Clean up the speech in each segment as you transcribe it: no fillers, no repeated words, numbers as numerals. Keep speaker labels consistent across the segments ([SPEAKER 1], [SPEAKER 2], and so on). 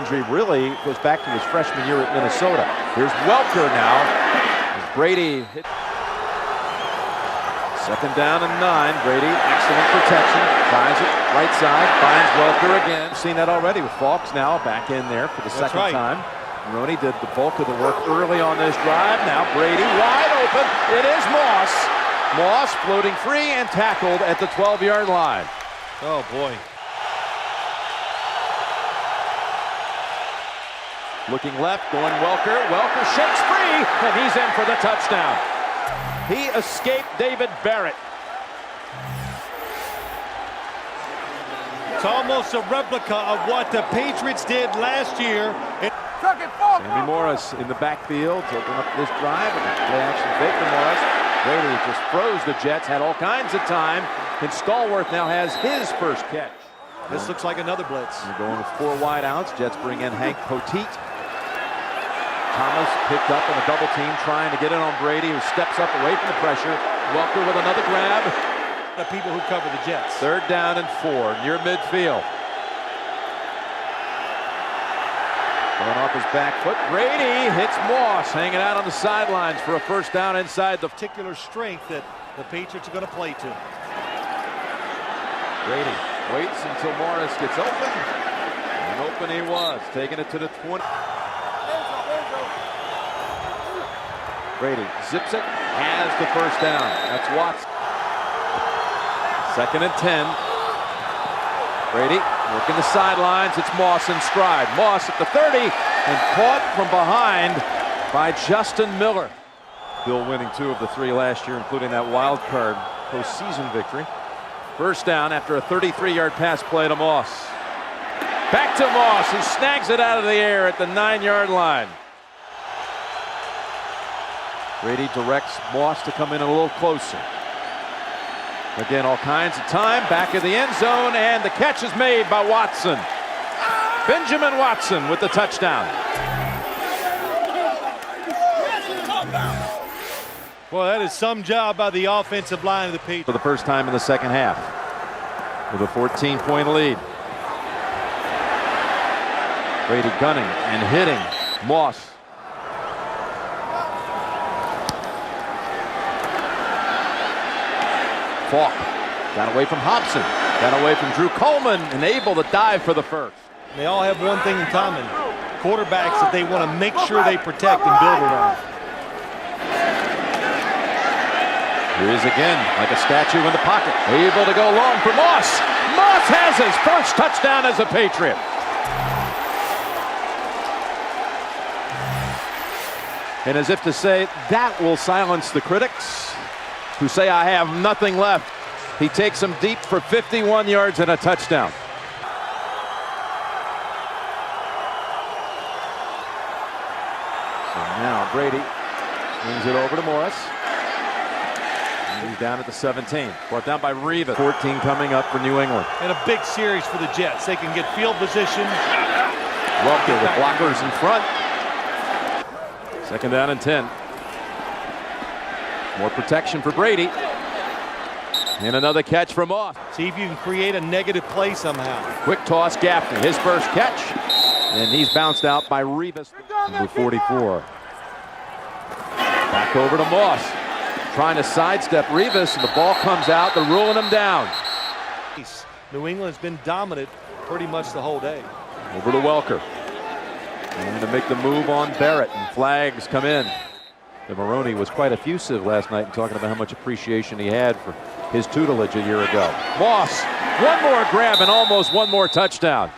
[SPEAKER 1] injury really goes back to his freshman year at Minnesota. Here's Welker now. As Brady hit. Second down and 9. Brady, excellent protection. Tries it right side. Finds Welker again. Seen that already with Falks now back in there for the second time. Maroney did the bulk of the work early on this drive. Now Brady wide open. It is Moss. Moss floating free and tackled at the 12-yard line.
[SPEAKER 2] Oh boy.
[SPEAKER 1] Looking left, going Welker. Welker shakes free, and he's in for the touchdown. He escaped David Barrett.
[SPEAKER 2] It's almost a replica of what the Patriots did last year.
[SPEAKER 1] Sammy Morris in the backfield to open up this drive with a play action fake to Morris. Brady just froze the Jets, had all kinds of time, and Stallworth now has his first catch.
[SPEAKER 2] This looks like another blitz.
[SPEAKER 1] They're going with 4 wideouts. Jets bring in Hank Poteet. Thomas picked up in a double team trying to get in on Brady, who steps up away from the pressure. Welker with another grab.
[SPEAKER 2] The people who cover the Jets.
[SPEAKER 1] Third down and 4 near midfield. Going off his back foot. Brady hits Moss, hanging out on the sidelines for a first down inside the
[SPEAKER 2] particular strength that the Patriots are going to play to.
[SPEAKER 1] Brady waits until Morris gets open. And open he was, taking it to the 20. Brady zips it, has the first down. That's Watson. Second and 10. Brady working the sidelines. It's Moss in stride. Moss at the 30 and caught from behind by Justin Miller. Bill winning 2 of the 3 last year, including that wild card postseason victory. First down after a 33-yard pass play to Moss. Back to Moss, who snags it out of the air at the 9-yard line. Brady directs Moss to come in a little closer. Again, all kinds of time, back of the end zone, and the catch is made by Watson. Benjamin Watson with the touchdown.
[SPEAKER 2] Well, that is some job by the offensive line of the Patriots.
[SPEAKER 1] For the first time in the second half, with a 14-point lead. Brady gunning and hitting Moss. Falk got away from Hobson, got away from Drew Coleman, and able to dive for the first.
[SPEAKER 2] They all have one thing in common: quarterbacks that they want to make sure they protect and build around.
[SPEAKER 1] Here he is again, like a statue in the pocket, able to go long for Moss. Moss has his first touchdown as a Patriot. And as if to say, that will silence the critics who say I have nothing left. He takes them deep for 51 yards and a touchdown. So now Brady swings it over to Morris. And he's down at the 17. Brought down by Rivas. 14 coming up for New England.
[SPEAKER 2] And a big series for the Jets. They can get field position.
[SPEAKER 1] Welker with blockers in front. Second down and 10. More protection for Brady. And another catch from Moss.
[SPEAKER 2] See if you can create a negative play somehow.
[SPEAKER 1] Quick toss, Gaffney. His first catch. And he's bounced out by Rivas. Number 44. Back over to Moss. Trying to sidestep Rivas, and the ball comes out. They're ruling him down.
[SPEAKER 2] New England's been dominant pretty much the whole day.
[SPEAKER 1] Over to Welker. And to make the move on Barrett, and flags come in. And Maroney was quite effusive last night in talking about how much appreciation he had for his tutelage a year ago. Moss, one more grab and almost one more touchdown.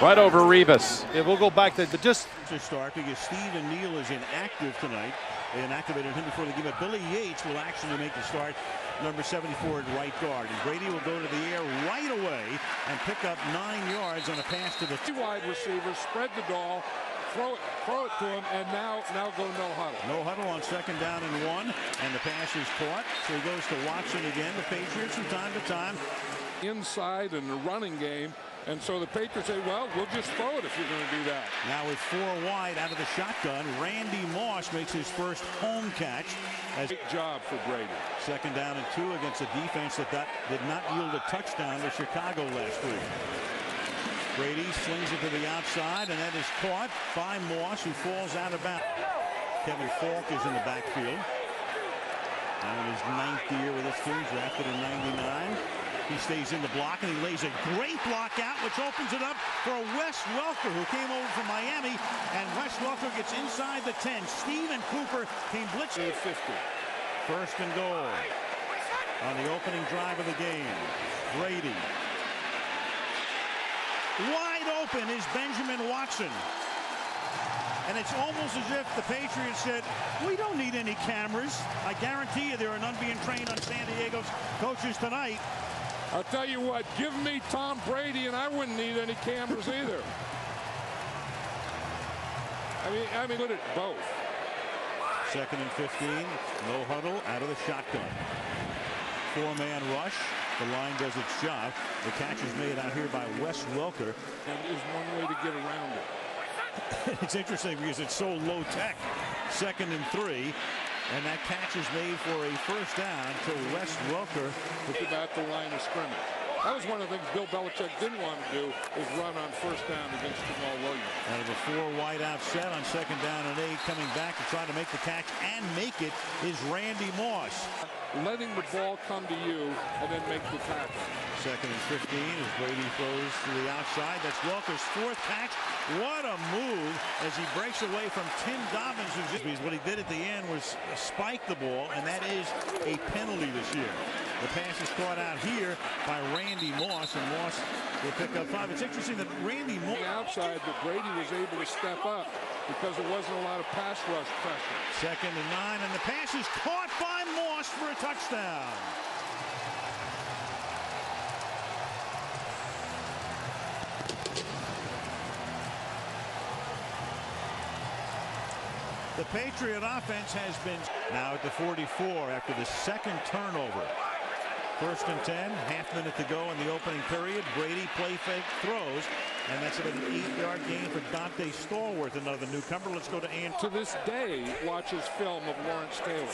[SPEAKER 1] Right over Rivas.
[SPEAKER 2] Yeah, we'll go back to just
[SPEAKER 3] to start because Stephen Neal is inactive tonight. They inactivated him before the game. But Billy Yates will actually make the start, number 74 at right guard. And Brady will go to the air right away and pick up 9 yards on a pass to the
[SPEAKER 4] 2 wide receivers, spread the ball, throw it to him, and now go no huddle.
[SPEAKER 3] No huddle on second down and 1, and the pass is caught. So he goes to Watson again. The Patriots from time to time
[SPEAKER 4] inside in the running game. And so the Patriots say, well, we'll just throw it if you're going to do that.
[SPEAKER 3] Now with 4 wide out of the shotgun, Randy Moss makes his first home catch.
[SPEAKER 4] Great job for Brady.
[SPEAKER 3] Second down and 2 against a defense that did not yield a touchdown to Chicago last week. Brady slings it to the outside, and that is caught by Moss, who falls out of bounds. Kevin Falk is in the backfield. Now in his 9th year with this team, drafted in '99. He stays in the block, and he lays a great block out, which opens it up for Wes Welker, who came over from Miami. And Wes Welker gets inside the 10. Steven Cooper came blitzing at 50. First and goal on the opening drive of the game. Brady. Wide open is Benjamin Watson. And it's almost as if the Patriots said, we don't need any cameras. I guarantee you there are none being trained on San Diego's coaches tonight.
[SPEAKER 4] I'll tell you what, give me Tom Brady and I wouldn't need any cameras either. I mean, look at both.
[SPEAKER 3] 2nd and 15, no huddle, out of the shotgun. 4-man rush. The line does its job. The catch is made out here by Wes Welker.
[SPEAKER 4] And there's one way to get around it.
[SPEAKER 3] It's interesting because it's so low tech. 2nd and 3. And that catch is made for a first down to Wes Welker.
[SPEAKER 4] About the line of scrimmage. That was one of the things Bill Belichick didn't want to do, is run on first down against Jamal Williams.
[SPEAKER 3] Out of a 4 wide out set on 2nd down and 8, coming back to try to make the catch and make it is Randy Moss.
[SPEAKER 4] Letting the ball come to you and then make the tackle.
[SPEAKER 3] 2nd and 15 as Brady throws to the outside. That's Welker's 4th catch. What a move as he breaks away from Tim Dobbins. What he did at the end was spike the ball, and that is a penalty this year. The pass is caught out here by Randy Moss, and Moss will pick up 5. It's interesting that Randy Moss...
[SPEAKER 4] The outside, but Brady was able to step up because there wasn't a lot of pass rush pressure.
[SPEAKER 3] 2nd and 9, and the pass is caught by Moss for a touchdown. The Patriot offense has been now at the 44 after the 2nd turnover. 1st and 10, half-minute to go in the opening period. Brady play fake throws, and that's about an 8-yard gain for Dante Stallworth, another newcomer. Let's go to Ann.
[SPEAKER 4] To this day, watches film of Lawrence Taylor.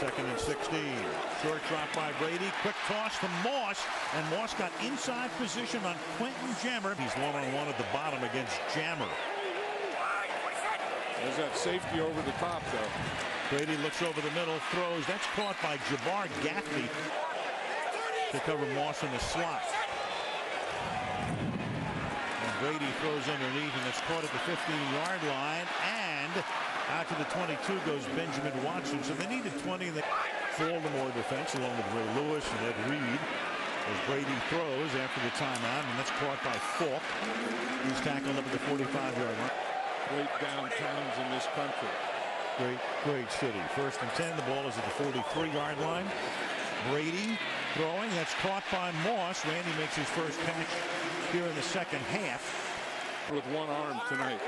[SPEAKER 3] 2nd and 16. Short drop by Brady. Quick toss to Moss, and Moss got inside position on Quentin Jammer. He's one-on-one at the bottom against Jammer.
[SPEAKER 4] There's that safety over the top, though.
[SPEAKER 3] Brady looks over the middle, throws. That's caught by Jabbar Gaffney to cover Moss in the slot. And Brady throws underneath, and it's caught at the 15-yard line. And out to the 22 goes Benjamin Watson. So they needed 20 in the Baltimore defense, along with Ray Lewis and Ed Reed. As Brady throws after the timeout, and that's caught by Falk. He's tackled up at the 45-yard line.
[SPEAKER 4] Great downtowns in this country.
[SPEAKER 3] Great city. 1st and 10. The ball is at the 43-yard line. Brady throwing. That's caught by Moss. Randy makes his first catch here in the 2nd half.
[SPEAKER 4] With one arm tonight.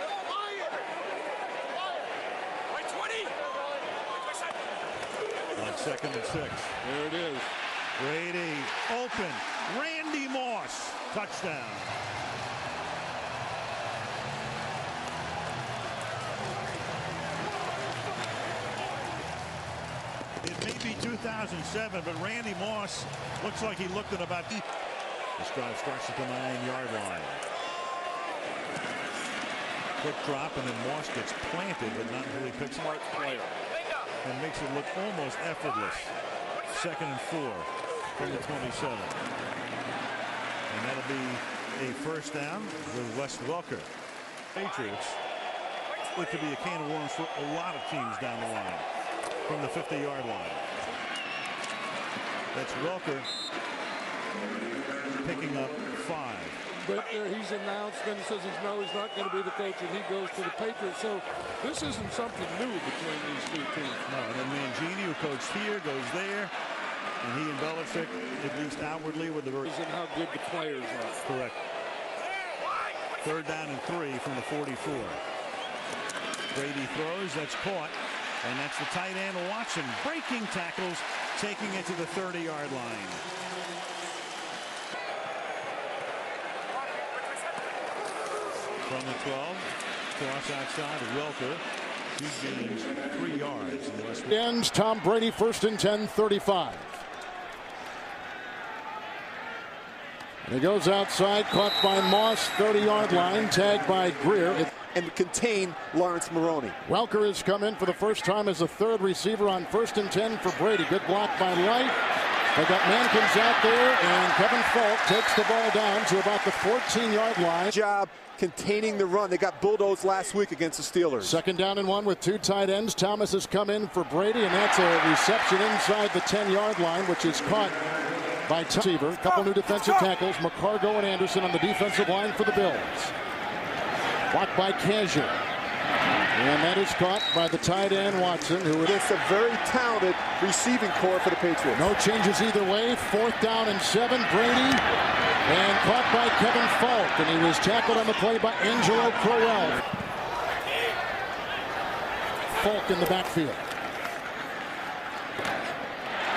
[SPEAKER 3] On 2nd and 6.
[SPEAKER 4] There it is.
[SPEAKER 3] Brady open. Randy Moss. Touchdown. It may be 2007, but Randy Moss looks like he looked at about... This drive starts at the 9-yard line. Quick drop, and then Moss gets planted, but not really picks up.
[SPEAKER 4] Smart player.
[SPEAKER 3] And makes it look almost effortless. 2nd and 4 from the 27. And that'll be a first down with Wes Welker. Patriots. It could be a can of worms for a lot of teams down the line. From the 50-yard line. That's Welker picking up 5.
[SPEAKER 4] But he's announced, then he says he's not going to be the coach, and he goes to the Patriots. So this isn't something new between these two teams.
[SPEAKER 3] No, and then Mangini, who coached here, goes there. And he and Belichick, at least outwardly, with the...
[SPEAKER 4] And how good the players are.
[SPEAKER 3] Correct. 3rd down and 3 from the 44. Brady throws. That's caught. And that's the tight end, Watson, breaking tackles, taking it to the 30-yard line. From the 12, cross outside, Welker. He gains 3 yards.
[SPEAKER 5] Ends Tom Brady, 1st and 10, 35. He goes outside, caught by Moss, 30-yard line, tagged by Greer.
[SPEAKER 6] And contain Lawrence Maroney.
[SPEAKER 5] Welker has come in for the first time as a third receiver on 1st and 10 for Brady. Good block by Light. They got Mankins out there, and Kevin Falk takes the ball down to about the 14-yard line.
[SPEAKER 6] Job containing the run. They got bulldozed last week against the Steelers.
[SPEAKER 5] 2nd down and 1 with 2 tight ends. Thomas has come in for Brady, and that's a reception inside the 10-yard line, which is caught by receiver. A couple new defensive tackles, McCargo and Anderson on the defensive line for the Bills. Blocked by Kazir. And that is caught by the tight end Watson, who
[SPEAKER 6] is a very talented receiving core for the Patriots.
[SPEAKER 5] No changes either way. 4th down and 7. Brady, and caught by Kevin Falk, and he was tackled on the play by Angelo Crowell. Falk in the backfield.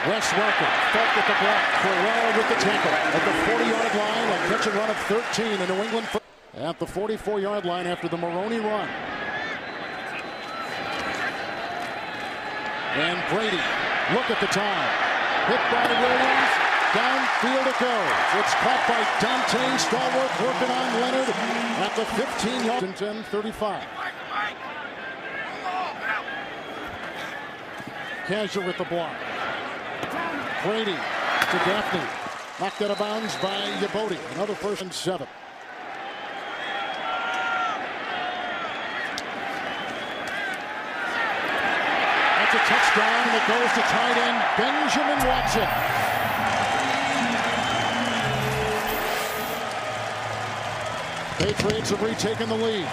[SPEAKER 5] Wes Welker, Falk with the block. Crowell with the tackle at the 40-yard line. A catch and run of 13 in New England at the 44-yard line after the Maroney run. And Brady, look at the time. Hit by Williams. Downfield it goes. It's caught by Dante Stallworth working on Leonard at the 15-yard and 10-35. Kazir with the block. Brady to Gaffney. Knocked out of bounds by Yabodi. Another 1st and 7. That's a touchdown, and it goes to tight end Benjamin Watson. Patriots have retaken the lead.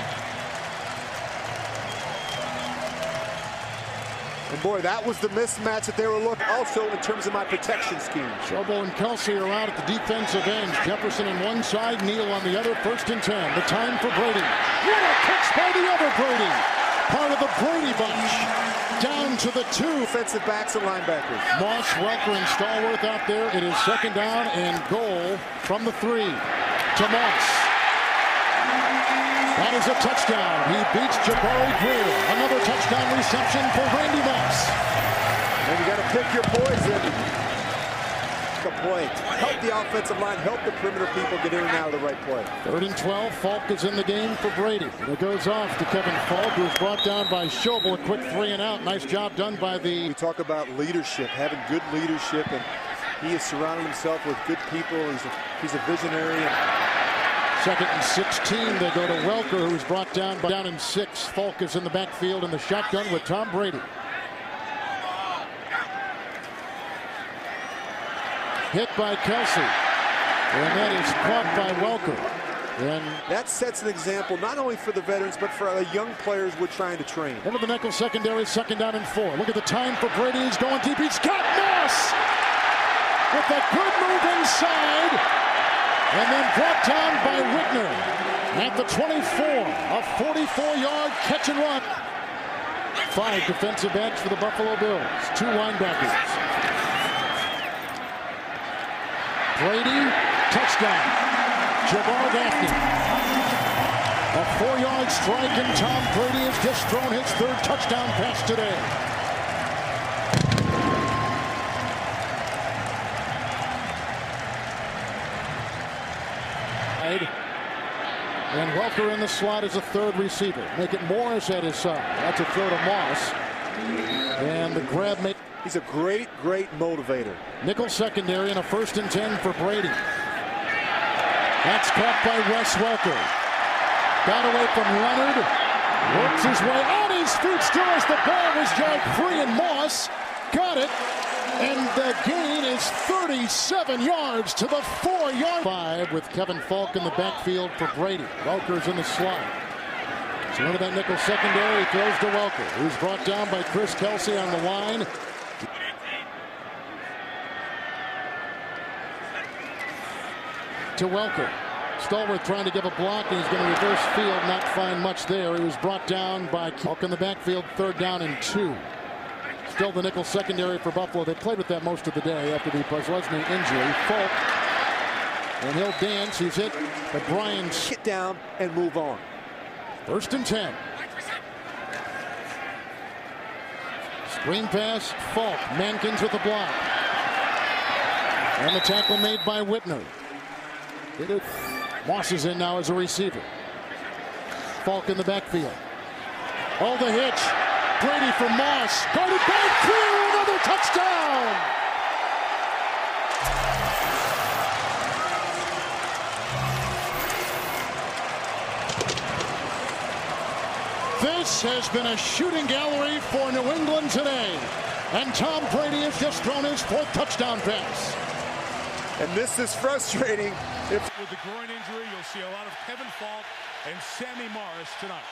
[SPEAKER 6] And boy, that was the mismatch that they were looking. Also, in terms of my protection scheme.
[SPEAKER 5] Shobo and Kelsey are out at the defensive ends. Jefferson on one side, Neal on the other. 1st and 10. The time for Brady. What a catch by the other Brady. Part of the Brady bunch. Down to the 2
[SPEAKER 6] defensive backs and linebackers.
[SPEAKER 5] Moss, Welker, and Stallworth out there. It is 2nd down and goal from the 3 to Moss. That is a touchdown. He beats Jabari Greer. Another touchdown reception for Randy Moss.
[SPEAKER 6] And you got to pick your poison. The play. Help the offensive line. Help the perimeter people get in and out of the right play.
[SPEAKER 5] 3rd and 12. Falk is in the game for Brady. And it goes off to Kevin Falk, who is brought down by Schobel. A quick 3 and out. Nice job done by the...
[SPEAKER 6] We talk about leadership, having good leadership, and he has surrounded himself with good people. He's a visionary.
[SPEAKER 5] 2nd and 16. They go to Welker, who's brought down in 6. Falk is in the backfield in the shotgun with Tom Brady. Hit by Kelsey. And that is caught by Welker. And
[SPEAKER 6] that sets an example not only for the veterans, but for the young players we're trying to train.
[SPEAKER 5] Into the nickel secondary, 2nd down and 4. Look at the time for Brady. He's going deep. He's got Moss with a good move inside. And then brought down by Whitner at the 24. A 44-yard catch and run. 5 defensive backs for the Buffalo Bills. 2 linebackers. Brady, touchdown. Jabbar Gaffney. A 4-yard strike, and Tom Brady has just thrown his 3rd touchdown pass today. And Welker in the slot as a 3rd receiver. Make it Morris at his side. That's a throw to Moss. And the grab made.
[SPEAKER 6] He's a great motivator.
[SPEAKER 5] Nickel secondary and a 1st and 10 for Brady. That's caught by Wes Welker. Got away from Leonard. Works his way on his feet still as the ball was yanked free, and Moss got it. And the gain is 37 yards to the 4-yard. 5 with Kevin Falk in the backfield for Brady. Welker's in the slot. So into that nickel secondary, he throws to Welker, who's brought down by Chris Kelsey on the line. To Welker. Stallworth trying to give a block, and he's going to reverse field, not find much there. He was brought down by Falk in the backfield, 3rd down and 2. Still the nickel secondary for Buffalo. They played with that most of the day after the Posledny injury. Falk, and he'll dance. He's hit, but Brian's
[SPEAKER 6] get down and move on.
[SPEAKER 5] 1st and 10. Screen pass, Falk. Mankins with the block. And the tackle made by Whitner. Moss is in now as a receiver. Falk in the backfield. Oh, the hitch. Brady from Moss. Guarded back, clear, another touchdown! This has been a shooting gallery for New England today. And Tom Brady has just thrown his 4th touchdown pass.
[SPEAKER 6] And this is frustrating.
[SPEAKER 7] With the groin injury, you'll see a lot of Kevin Falk and Sammy Morris tonight.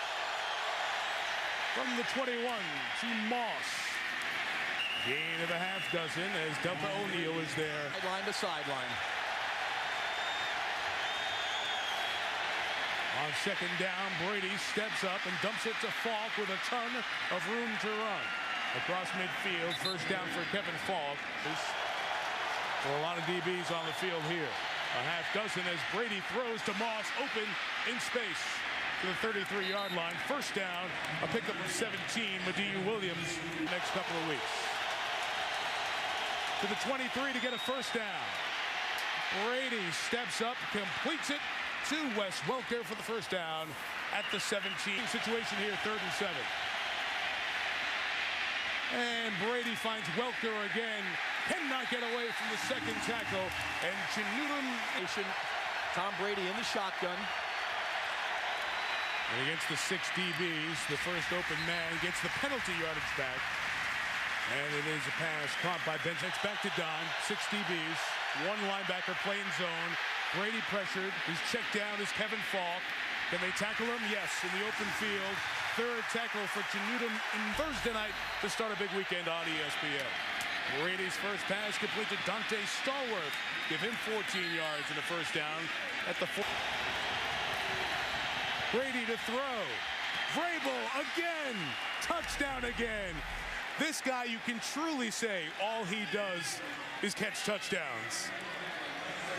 [SPEAKER 7] From the 21 to Moss. Gain of a half dozen as Delta O'Neal is there.
[SPEAKER 8] Sideline to sideline.
[SPEAKER 7] On second down, Brady steps up and dumps it to Falk with a ton of room to run. Across midfield, first down for Kevin Falk. For a lot of DBs on the field here. A half dozen as Brady throws to Moss, open in space to the 33-yard line. First down, a pickup of 17, Madieu Williams next couple of weeks. To the 23 to get a first down. Brady steps up, completes it to Wes Welker for the first down at the 17. Situation here, 3rd and 7. And Brady finds Welker again. Cannot get away from the second tackle. And Chinudum.
[SPEAKER 8] Tom Brady in the shotgun.
[SPEAKER 7] And against the 6 DBs, the first open man gets the penalty yardage back. And it is a pass caught by Bench. It's back to Don. 6 DBs. 1 linebacker playing zone. Brady pressured. He's checked down as Kevin Falk. Can they tackle him? Yes, in the open field. 3rd tackle for Chinudum in Thursday night to start a big weekend on ESPN. Brady's first pass complete to Dante Stallworth. Give him 14 yards and a first down at the 4. Brady to throw. Vrabel again. Touchdown again. This guy, you can truly say all he does is catch touchdowns.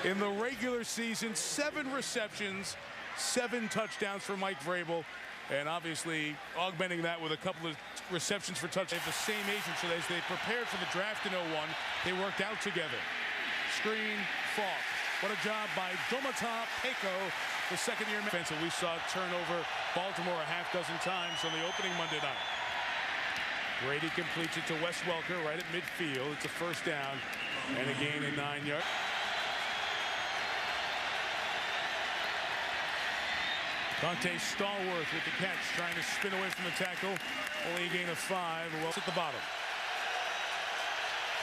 [SPEAKER 7] In the regular season, 7 receptions, 7 touchdowns for Mike Vrabel. And obviously augmenting that with a couple of receptions for touchdowns. They have the same agent, so as they prepared for the draft in 01, they worked out together. Screen, Falk. What a job by Domata Peko, the second-year defense. We saw turnover Baltimore a half dozen times on the opening Monday night. Brady completes it to Wes Welker right at midfield. It's a first down and a gain of 9 yards. Dante Stallworth with the catch, trying to spin away from the tackle. Only a gain of 5. Well, at the bottom.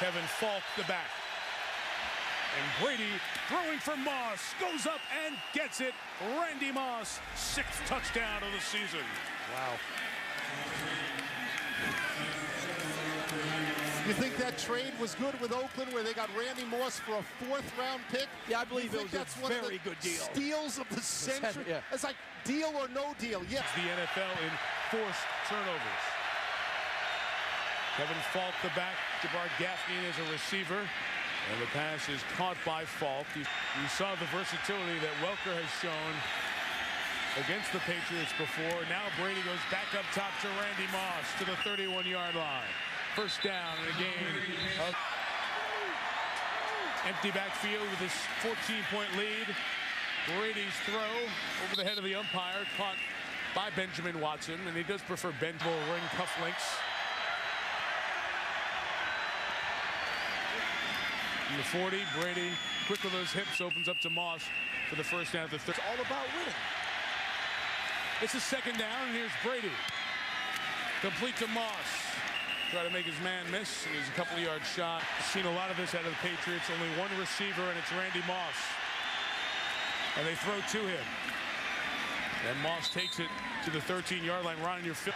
[SPEAKER 7] Kevin Falk, the back. And Brady throwing for Moss. Goes up and gets it. Randy Moss, 6th touchdown of the season.
[SPEAKER 8] Wow.
[SPEAKER 9] You think that trade was good with Oakland, where they got Randy Moss for a 4th-round pick?
[SPEAKER 8] Yeah, I believe it was
[SPEAKER 9] that's
[SPEAKER 8] a
[SPEAKER 9] one
[SPEAKER 8] very
[SPEAKER 9] of the
[SPEAKER 8] good deal.
[SPEAKER 9] Steals of the century.
[SPEAKER 8] Yeah.
[SPEAKER 9] It's like deal or no deal. Yes.
[SPEAKER 7] The NFL in forced turnovers. Kevin Falk, the back. Jabbar Gaffney as a receiver. And the pass is caught by Falk. You saw the versatility that Welker has shown against the Patriots before. Now Brady goes back up top to Randy Moss to the 31-yard line. First down and a gain of empty backfield with his 14-point lead. Brady's throw over the head of the umpire, caught by Benjamin Watson, and he does prefer bendable ring cufflinks. In the 40, Brady, quick with those hips, opens up to Moss for the first down at the 30.
[SPEAKER 9] It's all about winning.
[SPEAKER 7] It's a second down, and here's Brady. Complete to Moss. Try to make his man miss, and there's a couple of yard shot. Seen a lot of this out of the Patriots. Only 1 receiver, and it's Randy Moss. And they throw to him. And Moss takes it to the 13-yard line. Ron, your field.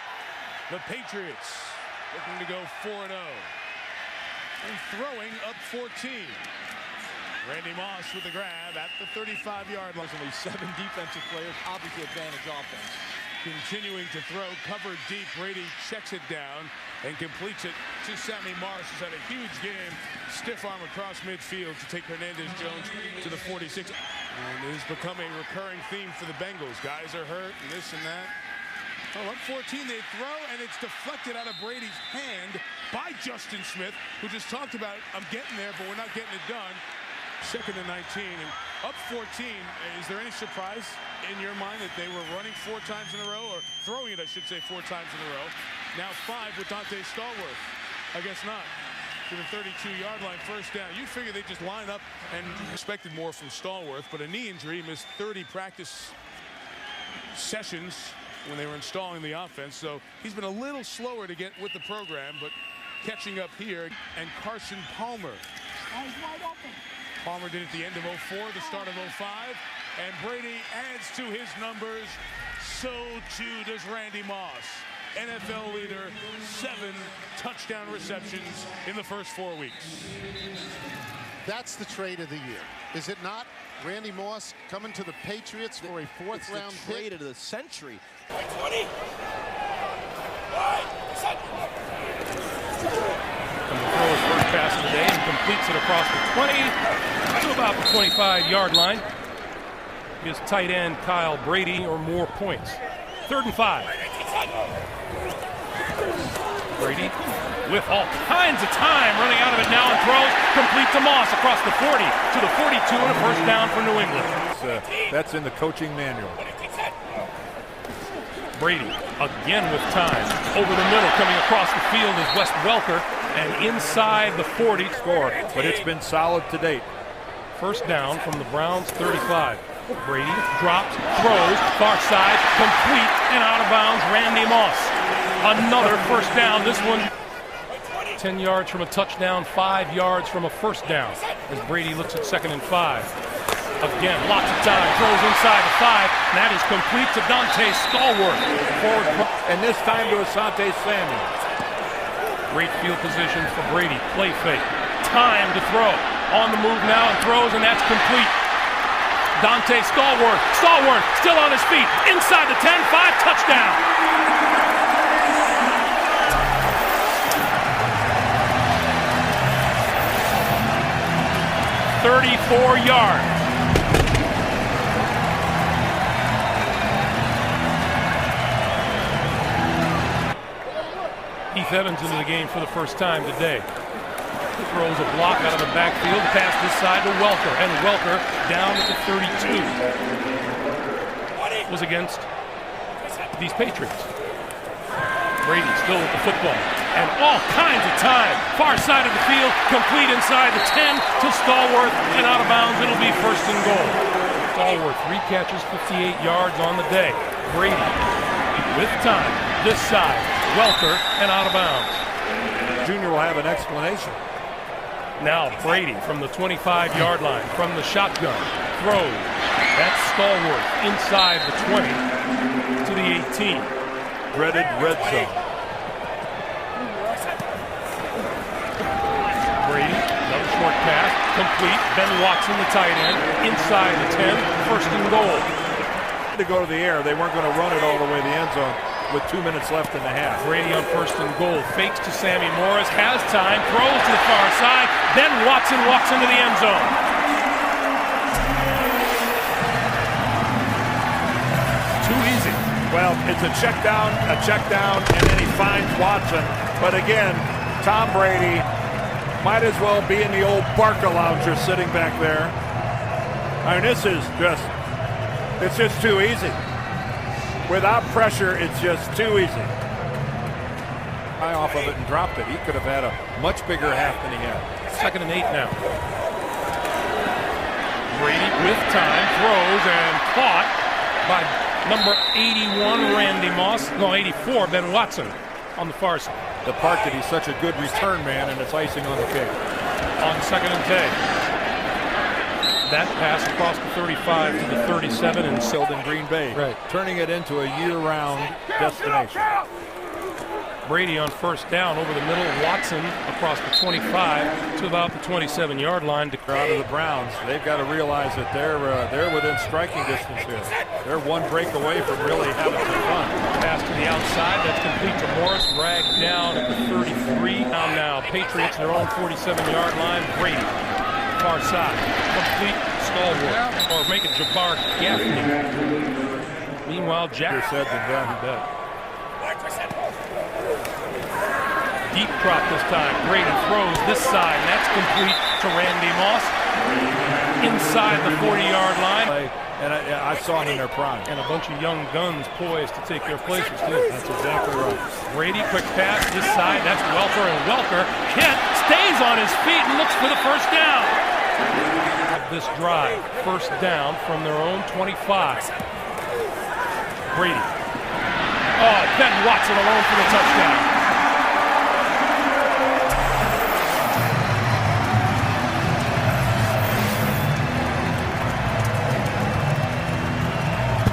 [SPEAKER 7] The Patriots looking to go 4-0. And throwing up 14. Randy Moss with the grab at the 35-yard line.
[SPEAKER 8] Only 7 defensive players, obviously advantage offense.
[SPEAKER 7] Continuing to throw, covered deep. Brady checks it down and completes it to Sammy Morris, who's had a huge game. Stiff arm across midfield to take Hernandez-Jones to the 46. And it has become a recurring theme for the Bengals. Guys are hurt and this and that. Oh, up 14, they throw, and it's deflected out of Brady's hand by Justin Smith, who just talked about, I'm getting there, but we're not getting it done. 2nd and 19 and up 14. Is there any surprise in your mind that they were running 4 times in a row, or throwing it, I should say, 4 times in a row? Now 5 with Dante Stallworth. I guess not. To the 32-yard line, first down. You figure they just line up, and expected more from Stallworth, but a knee injury, missed 30 practice sessions when they were installing the offense. So he's been a little slower to get with the program, but catching up here. And Carson Palmer. Palmer did at the end of 04, the start of 05, and Brady adds to his numbers. So too does Randy Moss. NFL leader, 7 touchdown receptions in the first 4 weeks.
[SPEAKER 9] That's the trade of the year, is it not? Randy Moss coming to the Patriots for a 4th-round pick.
[SPEAKER 8] Trade of the century.
[SPEAKER 10] 20.
[SPEAKER 11] Throws first pass of the day and completes it across the 20 to about the 25-yard line. Gives tight end Kyle Brady or more points. 3rd and 5. Brady with all kinds of time, running out of it now and throws complete to Moss across the 40 to the 42 and a first down for New England.
[SPEAKER 1] That's in the coaching manual.
[SPEAKER 11] Brady again with time. Over the middle, coming across the field is Wes Welker, and inside the 40 score.
[SPEAKER 1] But it's been solid to date.
[SPEAKER 11] First down from the Browns 35. Brady drops, throws, far side, complete and out of bounds. Randy Moss. Another first down. This one 10 yards from a touchdown, 5 yards from a first down. As Brady looks at 2nd and 5. Again, lots of time. Throws inside the 5. And that is complete to Dante Stallworth. Forward.
[SPEAKER 1] And this time to Asante Samuel.
[SPEAKER 11] Great field position for Brady. Play fake. Time to throw. On the move now and throws, and that's complete. Dante Stallworth. Stallworth still on his feet. Inside the 10, 5, touchdown. "34 yards. Heath Evans into the game for the first time today. Throws a block out of the backfield, pass this side to Welker, and Welker down at the 32. Was against these Patriots. Brady still with the football, and all kinds of time. Far side of the field, complete inside the 10 to Stallworth, and out of bounds. It'll be 1st and goal. Stallworth, 3 catches, 58 yards on the day. Brady with time, this side, Welker, and out of bounds.
[SPEAKER 1] Junior will have an explanation.
[SPEAKER 11] Now Brady from the 25-yard line, from the shotgun, throws. That's Stallworth inside the 20 to the 18.
[SPEAKER 1] Dreaded red zone.
[SPEAKER 11] Brady, another short pass, complete. Ben Watson, the tight end, inside the 10, 1st and goal.
[SPEAKER 1] To go to the air, they weren't going to run it all the way to the end zone with 2 minutes left in the half.
[SPEAKER 11] Brady on 1st and goal, fakes to Sammy Morris, has time, throws to the far side. Ben Watson walks into the end zone. Too easy.
[SPEAKER 1] Well, it's a check down, and then he finds Watson. But again, Tom Brady might as well be in the old Barca lounger sitting back there. I mean, this is just, it's just too easy. Without pressure, it's just too easy. High off of it and dropped it. He could have had a much bigger half than he had.
[SPEAKER 11] 2nd and 8 now. Brady with time, throws, and caught by number 81, Randy Moss. No, 84, Ben Watson on the far side.
[SPEAKER 1] The part that he's such a good return man, and it's icing on the cake.
[SPEAKER 11] On 2nd and 10. That pass across the 35 to the 37 and
[SPEAKER 1] Filled in Green Bay.
[SPEAKER 11] Right.
[SPEAKER 1] Turning it into a year-round destination.
[SPEAKER 11] Brady on 1st down over the middle. Watson across the 25 to about the 27-yard line.
[SPEAKER 1] Out of the Browns, they've got to realize that they're within striking distance here. They're one break away from really having some fun.
[SPEAKER 11] Pass to the outside. That's complete to Morris. Dragged down at the 33. Now Patriots their own 47-yard line. Brady far side. Complete Stallworth. Or make it Jabbar Gaffney. Meanwhile, Jack.
[SPEAKER 1] Said than done.
[SPEAKER 11] Deep drop this time. Brady throws this side. And that's complete to Randy Moss. inside the 40-yard line.
[SPEAKER 2] And I saw him in their prime.
[SPEAKER 11] And a bunch of young guns poised to take their places, too.
[SPEAKER 2] That's exactly right.
[SPEAKER 11] Brady, quick pass this side. That's Welker, and Welker stays on his feet and looks for the first down. This drive, first down from their own 25. Brady. Oh, Ben Watson alone for the touchdown.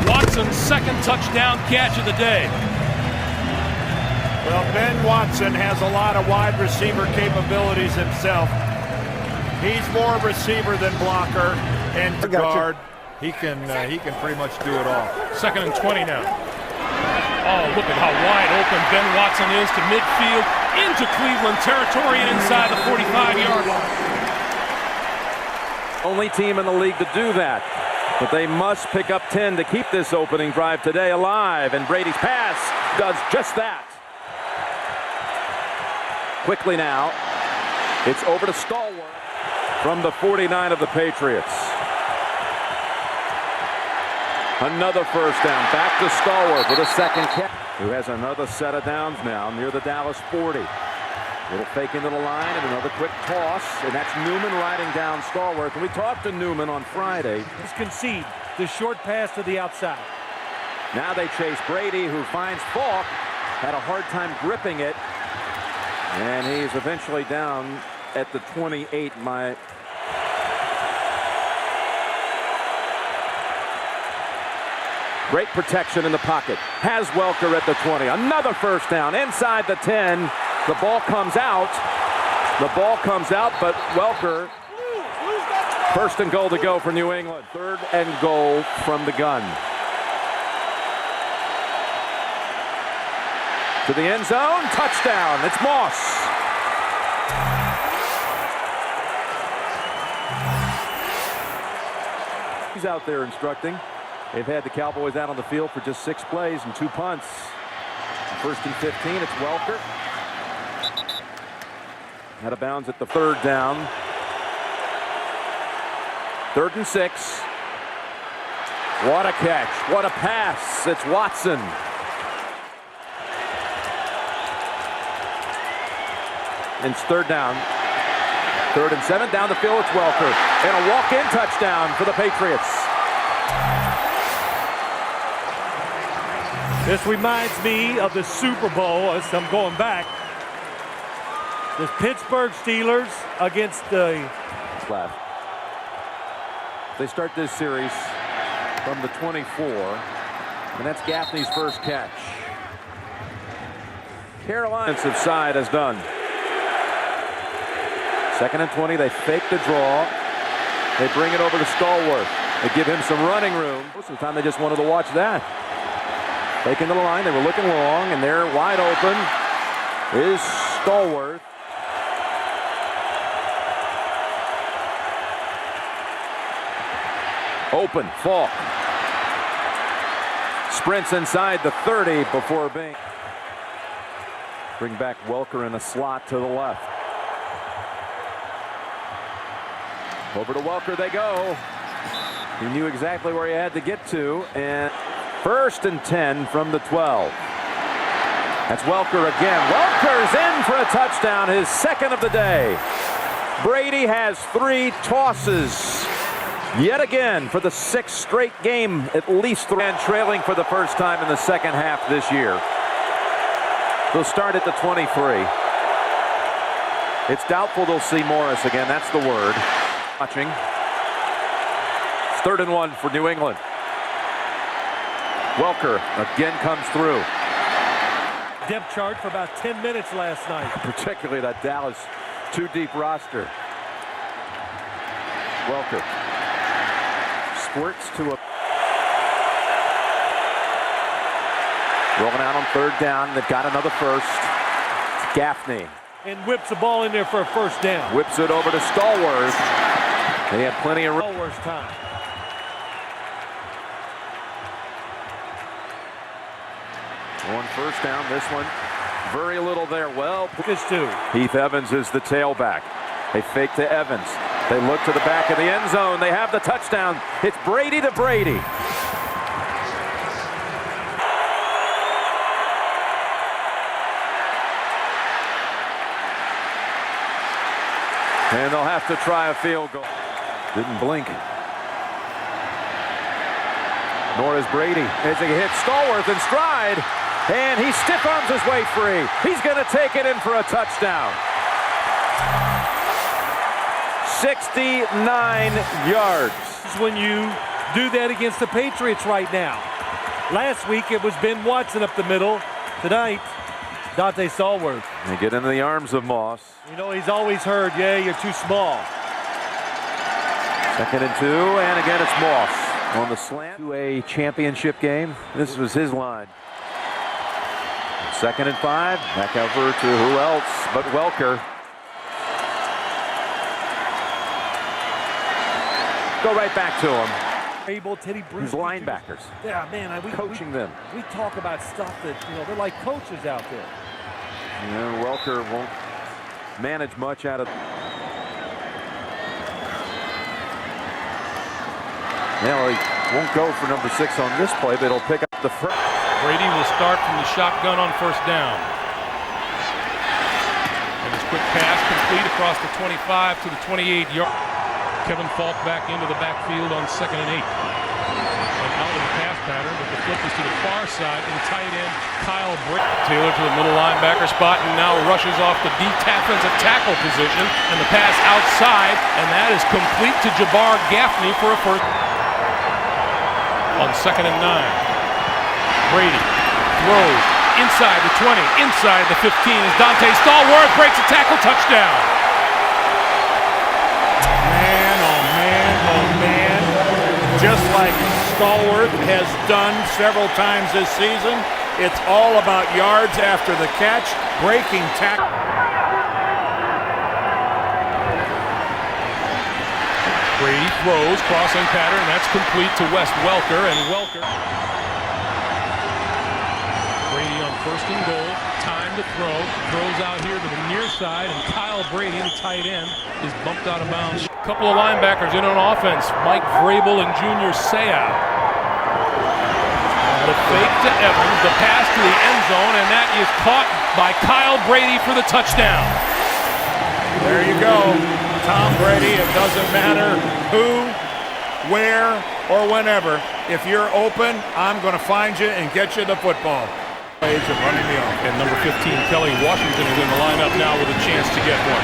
[SPEAKER 11] Watson's second touchdown catch of the day.
[SPEAKER 10] Well, Ben Watson has a lot of wide receiver capabilities himself. He's more receiver than blocker and guard.
[SPEAKER 2] He can pretty much do it all.
[SPEAKER 11] 2nd and 20 now. Oh, look at how wide open Ben Watson is to midfield, into Cleveland territory and inside the 45-yard line.
[SPEAKER 1] Only team in the league to do that. But they must pick up 10 to keep this opening drive today alive. And Brady's pass does just that. Quickly now, it's over to Stallworth from the 49 of the Patriots. Another first down. Back to Stallworth with a second catch. Who has another set of downs now near the Dallas 40. Little fake into the line and another quick toss. And that's Newman riding down Stallworth. And we talked to Newman on Friday.
[SPEAKER 10] Just concede the short pass to the outside.
[SPEAKER 1] Now they chase Brady, who finds Falk. Had a hard time gripping it. And he's eventually down at the 28. Great protection in the pocket. Has Welker at the 20. Another first down inside the 10. The ball comes out. But Welker. First and goal to go for New England. 3rd and goal from the gun. To the end zone. Touchdown. It's Moss. He's out there instructing. They've had the Cowboys out on the field for just 6 plays and 2 punts. 1st and 15, it's Welker. Out of bounds at the 3rd down. 3rd and 6. What a catch. What a pass. It's Watson. And it's 3rd down. 3rd and 7. Down the field, it's Welker. And a walk-in touchdown for the Patriots.
[SPEAKER 10] This reminds me of the Super Bowl as I'm going back. The Pittsburgh Steelers against the...
[SPEAKER 1] Left. They start this series from the 24, and that's Gaffney's first catch. Carolina's side has done. 2nd and 20, they fake the draw. They bring it over to Stallworth. They give him some running room. Most of the time they just wanted to watch that. Taking the line, they were looking long, and they're wide open. Is Stallworth. Open, Falk. Sprints inside the 30 before being. Bring back Welker in a slot to the left. Over to Welker they go. He knew exactly where he had to get to, and 1st and 10 from the 12. That's Welker again. Welker's in for a touchdown, his 2nd of the day. Brady has 3 tosses. Yet again for the 6th straight game, at least 3. And trailing for the first time in the 2nd half this year. They'll start at the 23. It's doubtful they'll see Morris again. That's the word. Watching. It's 3rd and 1 for New England. Welker again comes through.
[SPEAKER 10] Depth chart for about 10 minutes last night.
[SPEAKER 1] Particularly that Dallas 2-deep roster. Welker squirts to a. Rolling out on 3rd down. They've got another first. It's Gaffney.
[SPEAKER 10] And whips the ball in there for a first down.
[SPEAKER 1] Whips it over to Stallworth. They had plenty of
[SPEAKER 10] Stallworth's time.
[SPEAKER 1] On 1st down, this one. Very little there. Well,
[SPEAKER 10] this too.
[SPEAKER 1] Heath Evans is the tailback. They fake to Evans. They look to the back of the end zone. They have the touchdown. It's Brady to Brady. And they'll have to try a field goal. Didn't blink. Nor is Brady. As he hits Stallworth in stride. And he stiff arms his way free. He's going to take it in for a touchdown. 69 yards.
[SPEAKER 11] When you do that against the Patriots right now. Last week it was Ben Watson up the middle. Tonight, Dante Stallworth.
[SPEAKER 1] They get into the arms of Moss.
[SPEAKER 11] You know, he's always heard, yeah, you're too small.
[SPEAKER 1] 2nd and 2, and again it's Moss on the slant to a championship game. This was his line. 2nd and 5, back over to who else but Welker. Go right back to him.
[SPEAKER 11] Teddy Bruce.
[SPEAKER 1] His linebackers.
[SPEAKER 11] Yeah, man.
[SPEAKER 1] Coaching them.
[SPEAKER 11] We talk about stuff that, they're like coaches out there.
[SPEAKER 1] Yeah, Welker won't manage much out of. Now he won't go for number 6 on this play, but he'll pick up the first.
[SPEAKER 11] Brady will start from the shotgun on 1st down. And his quick pass complete across the 25 to the 28-yard. Kevin Falk back into the backfield on 2nd and 8. And out of the pass pattern, but the flip is to the far side and tight end Kyle Brady. Taylor to the middle linebacker spot and now rushes off the deep offensive tackle position, and the pass outside, and that is complete to Jabbar Gaffney for a first. On 2nd and 9, Brady throws inside the 20, inside the 15 as Dante Stallworth breaks a tackle, touchdown.
[SPEAKER 10] Just like Stallworth has done several times this season, it's all about yards after the catch, breaking tackle.
[SPEAKER 11] Brady throws, crossing pattern, that's complete to Wes Welker, and Welker. Brady on 1st and goal, time to throw, throws out here to the near side, and Kyle Brady, the tight end, is bumped out of bounds. Couple of linebackers in on offense. Mike Vrabel and Junior Seau. The fake to Evans, the pass to the end zone, and that is caught by Kyle Brady for the touchdown.
[SPEAKER 10] There you go. Tom Brady, it doesn't matter who, where, or whenever. If you're open, I'm going to find you and get you the football. Ways of running me off.
[SPEAKER 11] And number 15, Kelly Washington, is in the lineup now with a chance to get one.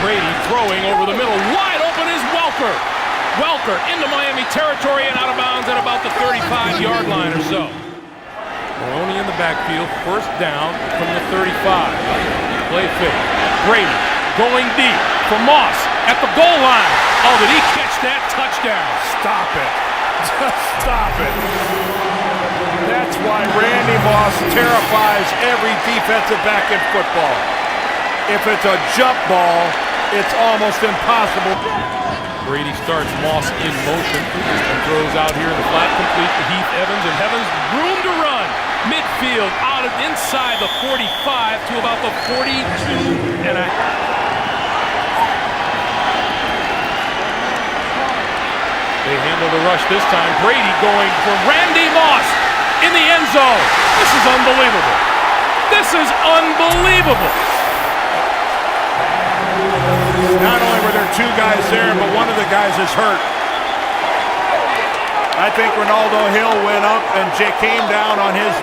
[SPEAKER 11] Brady throwing over the middle. Wide open is Welker. Welker into Miami territory and out of bounds at about the 35-yard line or so. Maloney in the backfield. 1st down from the 35. Play fake. Brady going deep for Moss at the goal line. Oh, did he catch that touchdown?
[SPEAKER 10] Stop it. Just stop it. That's why Randy Moss terrifies every defensive back in football. If it's a jump ball, it's almost impossible.
[SPEAKER 11] Brady starts Moss in motion and throws out here in the flat, complete to Heath Evans, and Evans room to run. Midfield out of inside the 45 to about the 42 and a half. They handle the rush this time. Brady going for Randy Moss in the end zone. This is unbelievable. This is unbelievable.
[SPEAKER 10] Not only were there 2 guys there, but one of the guys is hurt. I think Ronaldo Hill went up and came down on his.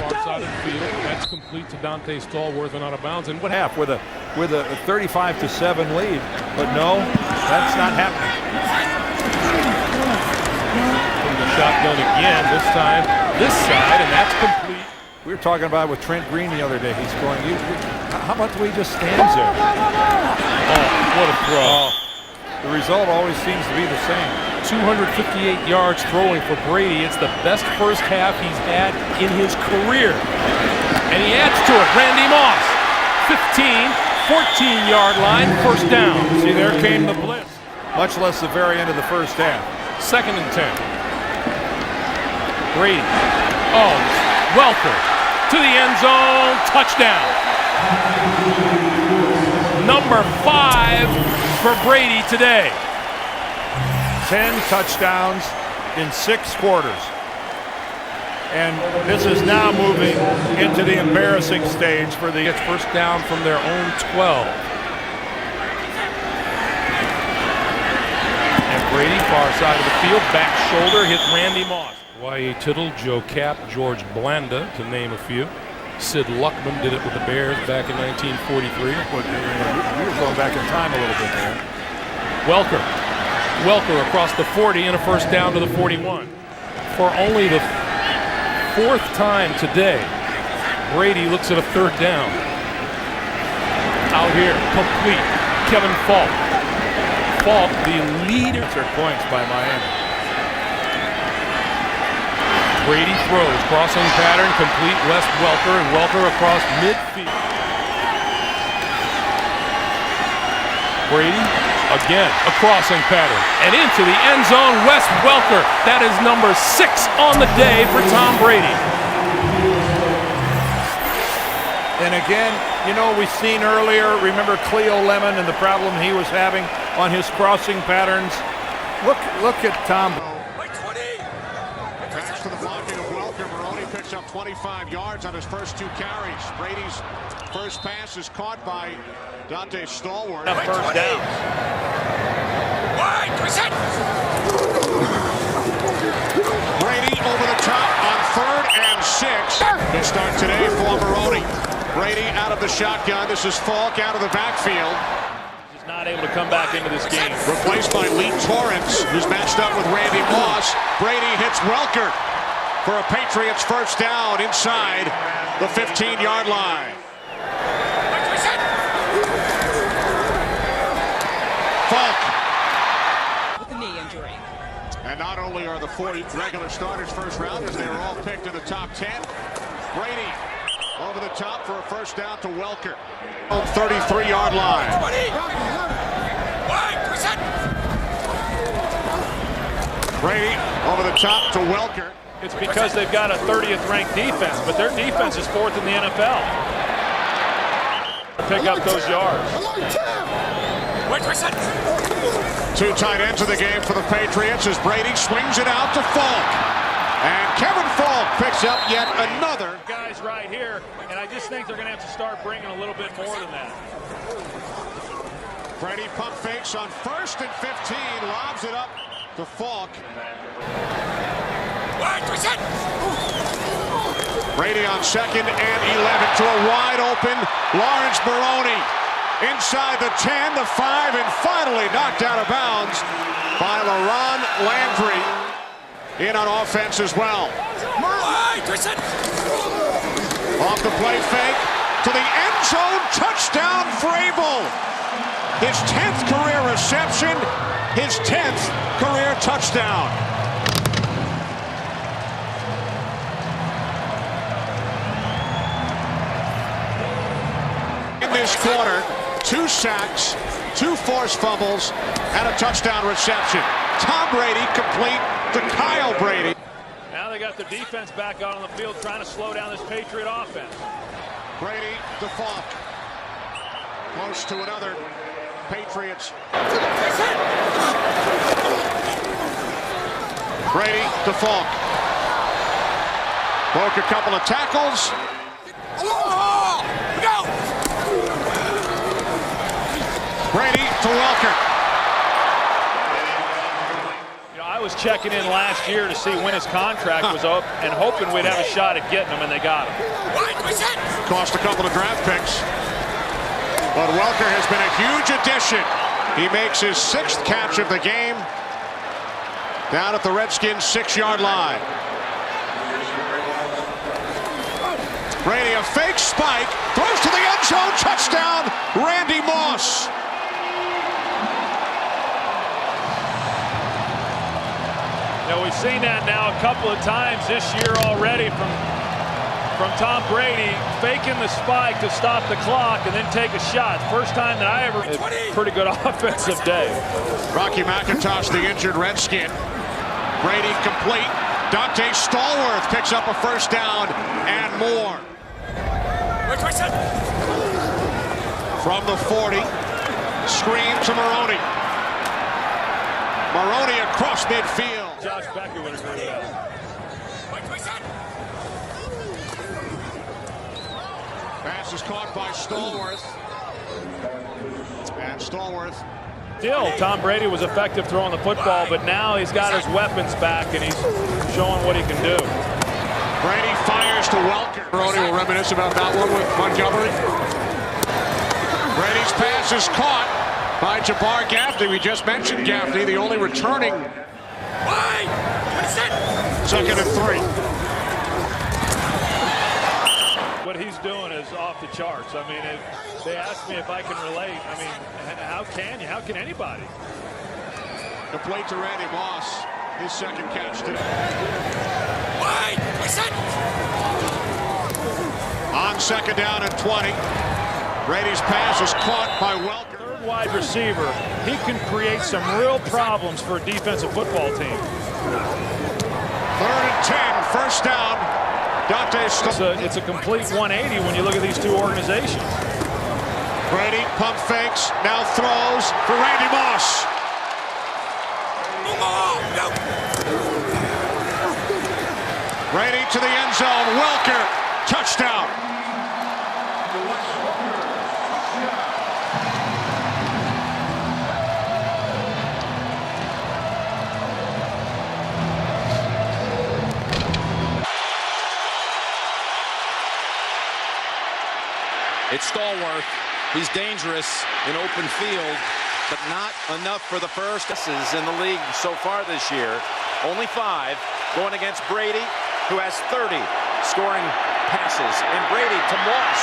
[SPEAKER 11] Far side of the field. That's complete to Dante Stallworth and out of bounds. And what
[SPEAKER 2] Half with a 35-7 lead, but no, that's not happening.
[SPEAKER 11] From the shotgun again, this time this side, and that's complete.
[SPEAKER 2] We were talking about it with Trent Green the other day. He's going, how about the way he just stands there?
[SPEAKER 11] Oh, what a throw.
[SPEAKER 2] The result always seems to be the same.
[SPEAKER 11] 258 yards throwing for Brady. It's the best first half he's had in his career. And he adds to it. Randy Moss, 14-yard line, 1st down.
[SPEAKER 2] See, there came the blitz. Much less the very end of the first half.
[SPEAKER 11] 2nd and 10. Brady. Oh, Welker to the end zone. Touchdown. Number 5 for Brady today.
[SPEAKER 10] 10 touchdowns in 6 quarters. And this is now moving into the embarrassing stage for the
[SPEAKER 11] first down from their own 12. And Brady, far side of the field, back shoulder, hit Randy Moss. Y.A. Tittle, Joe Cap, George Blanda, to name a few. Sid Luckman did it with the Bears back in 1943.
[SPEAKER 10] We were going back in time a little bit there.
[SPEAKER 11] Welker across the 40 and a first down to the 41. For only the 4th time today, Brady looks at a 3rd down. Out here, complete. Kevin Falk. Falk, the leader.
[SPEAKER 10] Points by Miami.
[SPEAKER 11] Brady throws, crossing pattern, complete. West Welker, and Welker across midfield. Brady again, a crossing pattern, and into the end zone. West Welker. That is number 6 on the day for Tom Brady.
[SPEAKER 10] And again, you know, we've seen earlier, remember Cleo Lemon and the problem he was having on his crossing patterns. Look at Tom.
[SPEAKER 12] Thanks to the blocking of Welker, Maroney picks up 25 yards on his first 2 carries. Brady's first pass is caught by Dante Stallworth.
[SPEAKER 10] First down.
[SPEAKER 12] Brady over the top on 3rd and 6. They start today for Maroney. Brady out of the shotgun. This is Falk out of the backfield.
[SPEAKER 10] He's not able to come back into this game.
[SPEAKER 12] Replaced by Lee Torrance, who's matched up with Randy Moss. Brady hits Welker for a Patriots first down inside the 15-yard line. Falk.
[SPEAKER 13] With a knee injury.
[SPEAKER 12] And not only are the 40 regular starters first rounders, they were all picked in the top 10. Brady over the top for a first down to Welker. 33-yard line. Brady over the top to Welker.
[SPEAKER 10] It's because they've got a 30th ranked defense, but their defense is 4th in the NFL. Pick up those yards.
[SPEAKER 12] 2 tight ends of the game for the Patriots as Brady swings it out to Falk. And Kevin Falk picks up yet another.
[SPEAKER 10] Guys right here, and I just think they're going to have to start bringing a little bit more than that.
[SPEAKER 12] Brady pump fakes on 1st and 15, lobs it up to Falk. Brady on 2nd and 11 to a wide open Lawrence Maroney. Inside the 10, the 5, and finally knocked out of bounds by LaRon Landry. In on offense as well. Off the play fake to the end zone, touchdown Vrabel. His 10th career reception, his 10th career touchdown. In this quarter, 2 sacks, 2 forced fumbles, and a touchdown reception. Tom Brady complete to Kyle Brady.
[SPEAKER 10] Now they got the defense back out on the field trying to slow down this Patriot offense.
[SPEAKER 12] Brady to Falk. Close to another Patriots. Brady to Falk. Broke a couple of tackles. Brady to Welker.
[SPEAKER 10] I was checking in last year to see when his contract was up and hoping we'd have a shot at getting him, and they got him.
[SPEAKER 12] Cost a couple of draft picks. But Welker has been a huge addition. He makes his 6th catch of the game down at the Redskins' 6-yard line. Brady, a fake spike, throws to the end zone, touchdown, Randy Moss.
[SPEAKER 10] Now we've seen that now a couple of times this year already from Tom Brady, faking the spike to stop the clock and then take a shot. First time that I ever. Pretty good offensive day.
[SPEAKER 12] Rocky McIntosh, the injured Redskin. Brady complete. Dante Stallworth picks up a first down and more. From the 40, scream to Maroney. Maroney across midfield.
[SPEAKER 10] Josh Becker would agree with that.
[SPEAKER 12] Pass is caught by Stallworth. And Stallworth.
[SPEAKER 10] Still, Tom Brady was effective throwing the football, but now he's got his weapons back and he's showing what he can do.
[SPEAKER 12] Brady fires to Welker. Maroney will reminisce about that one with Montgomery. Brady's pass is caught by Jabbar Gaffney. We just mentioned Gaffney, the only returning. Second and 3.
[SPEAKER 10] What he's doing is off the charts. I mean, if they ask me if I can relate, I mean, how can you? How can anybody?
[SPEAKER 12] Complete to Randy Moss. His second catch today. On second down and 20. Brady's pass is caught by Welker.
[SPEAKER 10] Third wide receiver. He can create some real problems for a defensive football team.
[SPEAKER 12] 3rd and 10. First down.
[SPEAKER 10] It's a complete 180 when you look at these two organizations.
[SPEAKER 12] Brady pump fakes, now throws for Randy Moss. Brady to the end zone. Welker, touchdown.
[SPEAKER 1] It's Stallworth. He's dangerous in open field, but not enough for the first. Misses in the league so far this year. Only 5 going against Brady, who has 30 scoring passes. And Brady to Moss.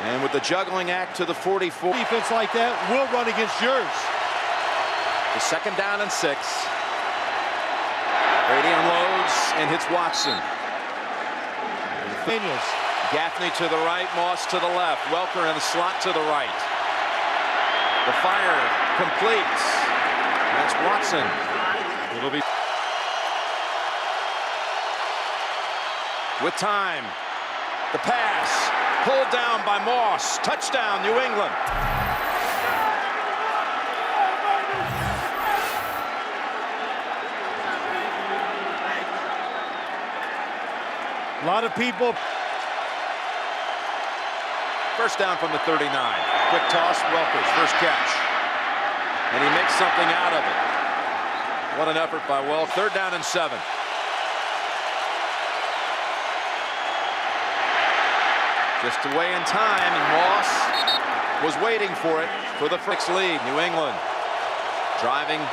[SPEAKER 1] And with the juggling act to the 44.
[SPEAKER 2] Defense like that will run against yours.
[SPEAKER 1] The second down and 6. Brady unloads and hits Watson.
[SPEAKER 2] Daniels.
[SPEAKER 1] Gaffney to the right, Moss to the left. Welker in the slot to the right. The fire complete. That's Watson. It'll be with time. The pass pulled down by Moss. Touchdown, New England.
[SPEAKER 2] A lot of people.
[SPEAKER 1] First down from the 39. Quick toss, Welker's first catch. And he makes something out of it. What an effort by Welker. 3rd down and 7. Just away in time, and Moss was waiting for it for the first lead. New England driving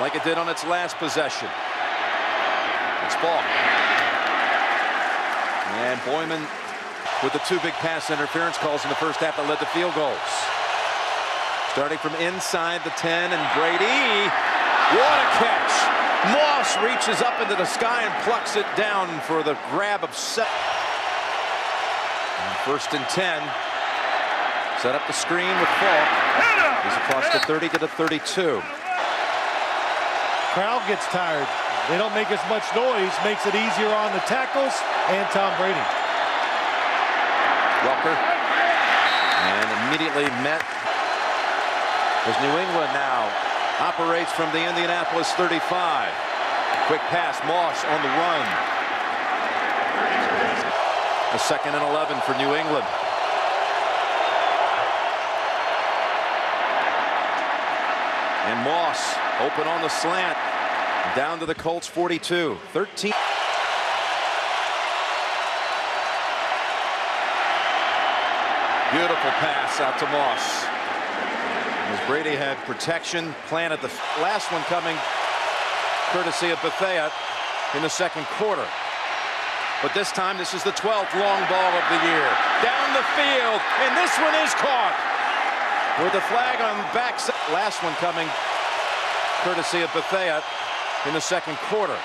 [SPEAKER 1] like it did on its last possession. It's Falk. And Boyman with the 2 big pass interference calls in the first half that led to field goals. Starting from inside the 10, and Brady, what a catch. Moss reaches up into the sky and plucks it down for the grab of 7. And 1st and 10. Set up the screen with Falk. He's across the 30 to the 32.
[SPEAKER 2] Crowd gets tired. They don't make as much noise, makes it easier on the tackles and Tom Brady.
[SPEAKER 1] Welker, and immediately met as New England now operates from the Indianapolis 35. Quick pass, Moss on the run. A 2nd and 11 for New England. And Moss open on the slant down to the Colts 42. 13. Beautiful pass out to Moss. As Brady had protection, planted the last one coming courtesy of Bethea in the 2nd quarter. But this time, this is the 12th long ball of the year. Down the field, and this one is caught. With the flag on the backside. Last one coming courtesy of Bethea in the 2nd quarter.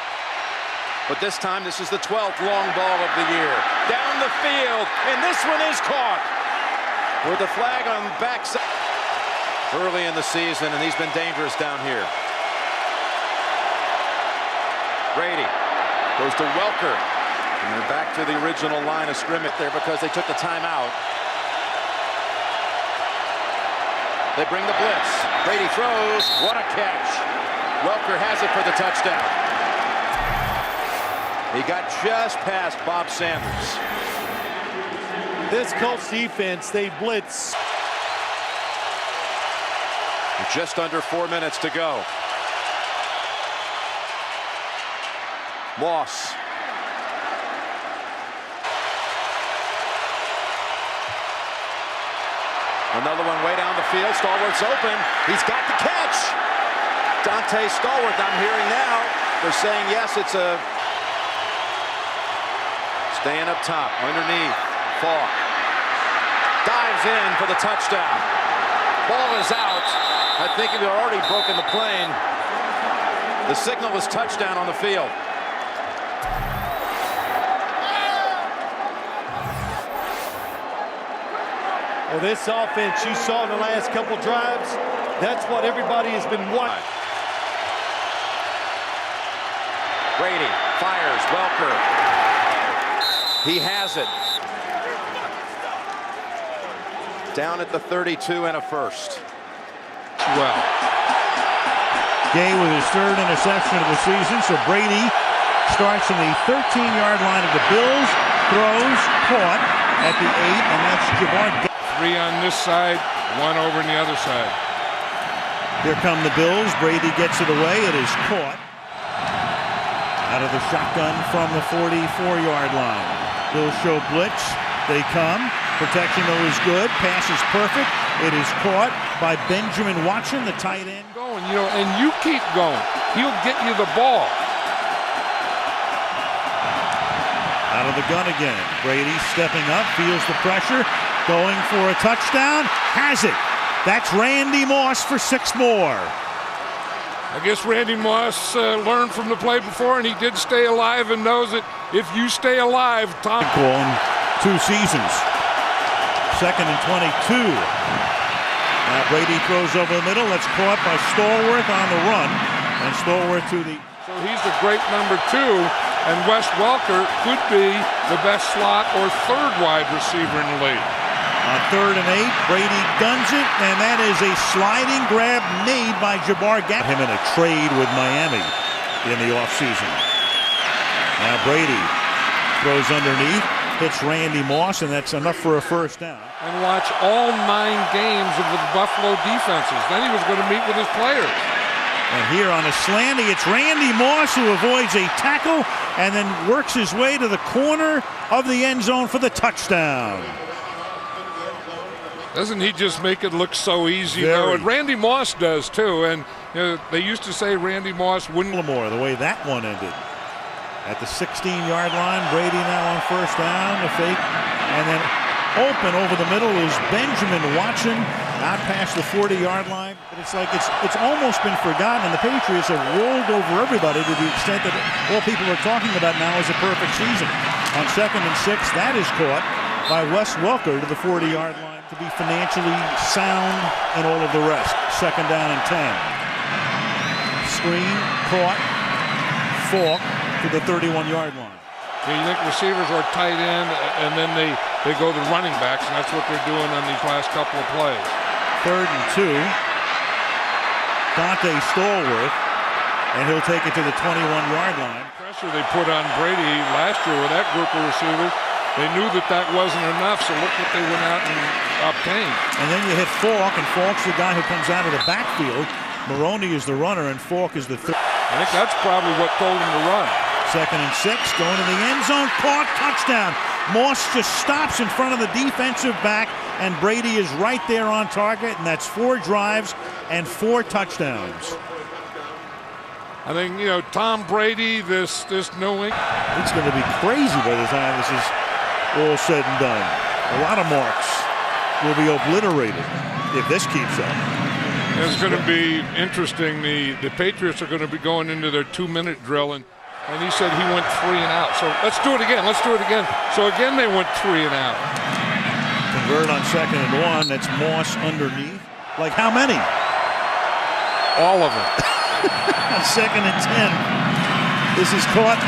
[SPEAKER 1] But this time, this is the 12th long ball of the year. Down the field, and this one is caught. With the flag on the backside. Early in the season, and he's been dangerous down here. Brady goes to Welker. And they're back to the original line of scrimmage there because they took the timeout. They bring the blitz. Brady throws. What a catch. Welker has it for the touchdown. He got just past Bob Sanders.
[SPEAKER 2] This Colts defense, they blitz.
[SPEAKER 1] Just under 4 minutes to go. Moss. Another one way down the field. Stallworth's open. He's got the catch. Dante Stallworth, I'm hearing now. They're saying yes, it's a... Staying up top, underneath. Falk. Dives in for the touchdown. Ball is out. I think he'd already broken the plane. The signal is touchdown on the field.
[SPEAKER 2] Well, this offense you saw in the last couple drives, that's what everybody has been watching.
[SPEAKER 1] Brady fires. Welker. He has it. Down at the 32 and a first.
[SPEAKER 3] Well, Gay with his third interception of the season, so Brady starts in the 13-yard line of the Bills, throws, caught at the 8, and that's Jabbar.
[SPEAKER 10] 3 on this side, 1 over on the other side.
[SPEAKER 3] Here come the Bills. Brady gets it away. It is caught out of the shotgun from the 44-yard line. Bills show blitz. They come. Protection, though, is good. Pass is perfect. It is caught by Benjamin Watson, the tight end.
[SPEAKER 10] Going, and you keep going. He'll get you the ball.
[SPEAKER 3] Out of the gun again. Brady stepping up, feels the pressure, going for a touchdown. Has it. That's Randy Moss for 6 more.
[SPEAKER 10] I guess Randy Moss learned from the play before, and he did stay alive and knows that if you stay alive, Tom.
[SPEAKER 3] In 2 seasons. 2nd and 22. Now Brady throws over the middle. That's caught by Stallworth on the run. And Stallworth to the...
[SPEAKER 10] So he's the great number 2, and Wes Welker could be the best slot or 3rd wide receiver in the league.
[SPEAKER 3] On 3rd and 8, Brady guns it, and that is a sliding grab made by Jabbar. Got him in a trade with Miami in the offseason. Now Brady throws underneath, hits Randy Moss, and that's enough for a first down.
[SPEAKER 10] And watch all 9 games of the Buffalo defenses. Then he was going to meet with his players.
[SPEAKER 3] And here on a slanty, it's Randy Moss who avoids a tackle and then works his way to the corner of the end zone for the touchdown.
[SPEAKER 10] Doesn't he just make it look so easy,
[SPEAKER 3] Very.
[SPEAKER 10] though? And Randy Moss does, too. And they used to say Randy Moss wouldn't.
[SPEAKER 3] More the way that one ended. At the 16-yard line, Brady now on first down, the fake, and then open over the middle is Benjamin Watson, out past the 40-yard line. But it's like it's almost been forgotten, and the Patriots have rolled over everybody to the extent that all people are talking about now is a perfect season. On 2nd and 6, that is caught by Wes Welker to the 40-yard line to be financially sound and all of the rest. 2nd down and 10. Screen, caught, Falk to the 31-yard line.
[SPEAKER 10] You think receivers are tight end, and then they go to running backs, and that's what they're doing on these last couple of plays.
[SPEAKER 3] 3rd and 2. Dante Stallworth, and he'll take it to the 21-yard line.
[SPEAKER 10] Pressure they put on Brady last year with that group of receivers, they knew that wasn't enough, so look what they went out and obtained.
[SPEAKER 3] And then you hit Falk, and Falk's the guy who comes out of the backfield. Maroney is the runner, and Falk is the third.
[SPEAKER 10] I think that's probably what told him to run.
[SPEAKER 3] 2nd and 6, going to the end zone, caught, touchdown. Moss just stops in front of the defensive back, and Brady is right there on target, and that's 4 drives and 4 touchdowns.
[SPEAKER 10] I think, Tom Brady, this New England.
[SPEAKER 3] It's going to be crazy by the time this is all said and done. A lot of marks will be obliterated if this keeps up.
[SPEAKER 10] It's going to be interesting. The Patriots are going to be going into their 2-minute drill, and he said he went 3 and out. So let's do it again. So again, they went 3 and out.
[SPEAKER 3] Convert on 2nd and 1. That's Moss underneath. Like how many?
[SPEAKER 10] All of them.
[SPEAKER 3] On 2nd and 10. This is caught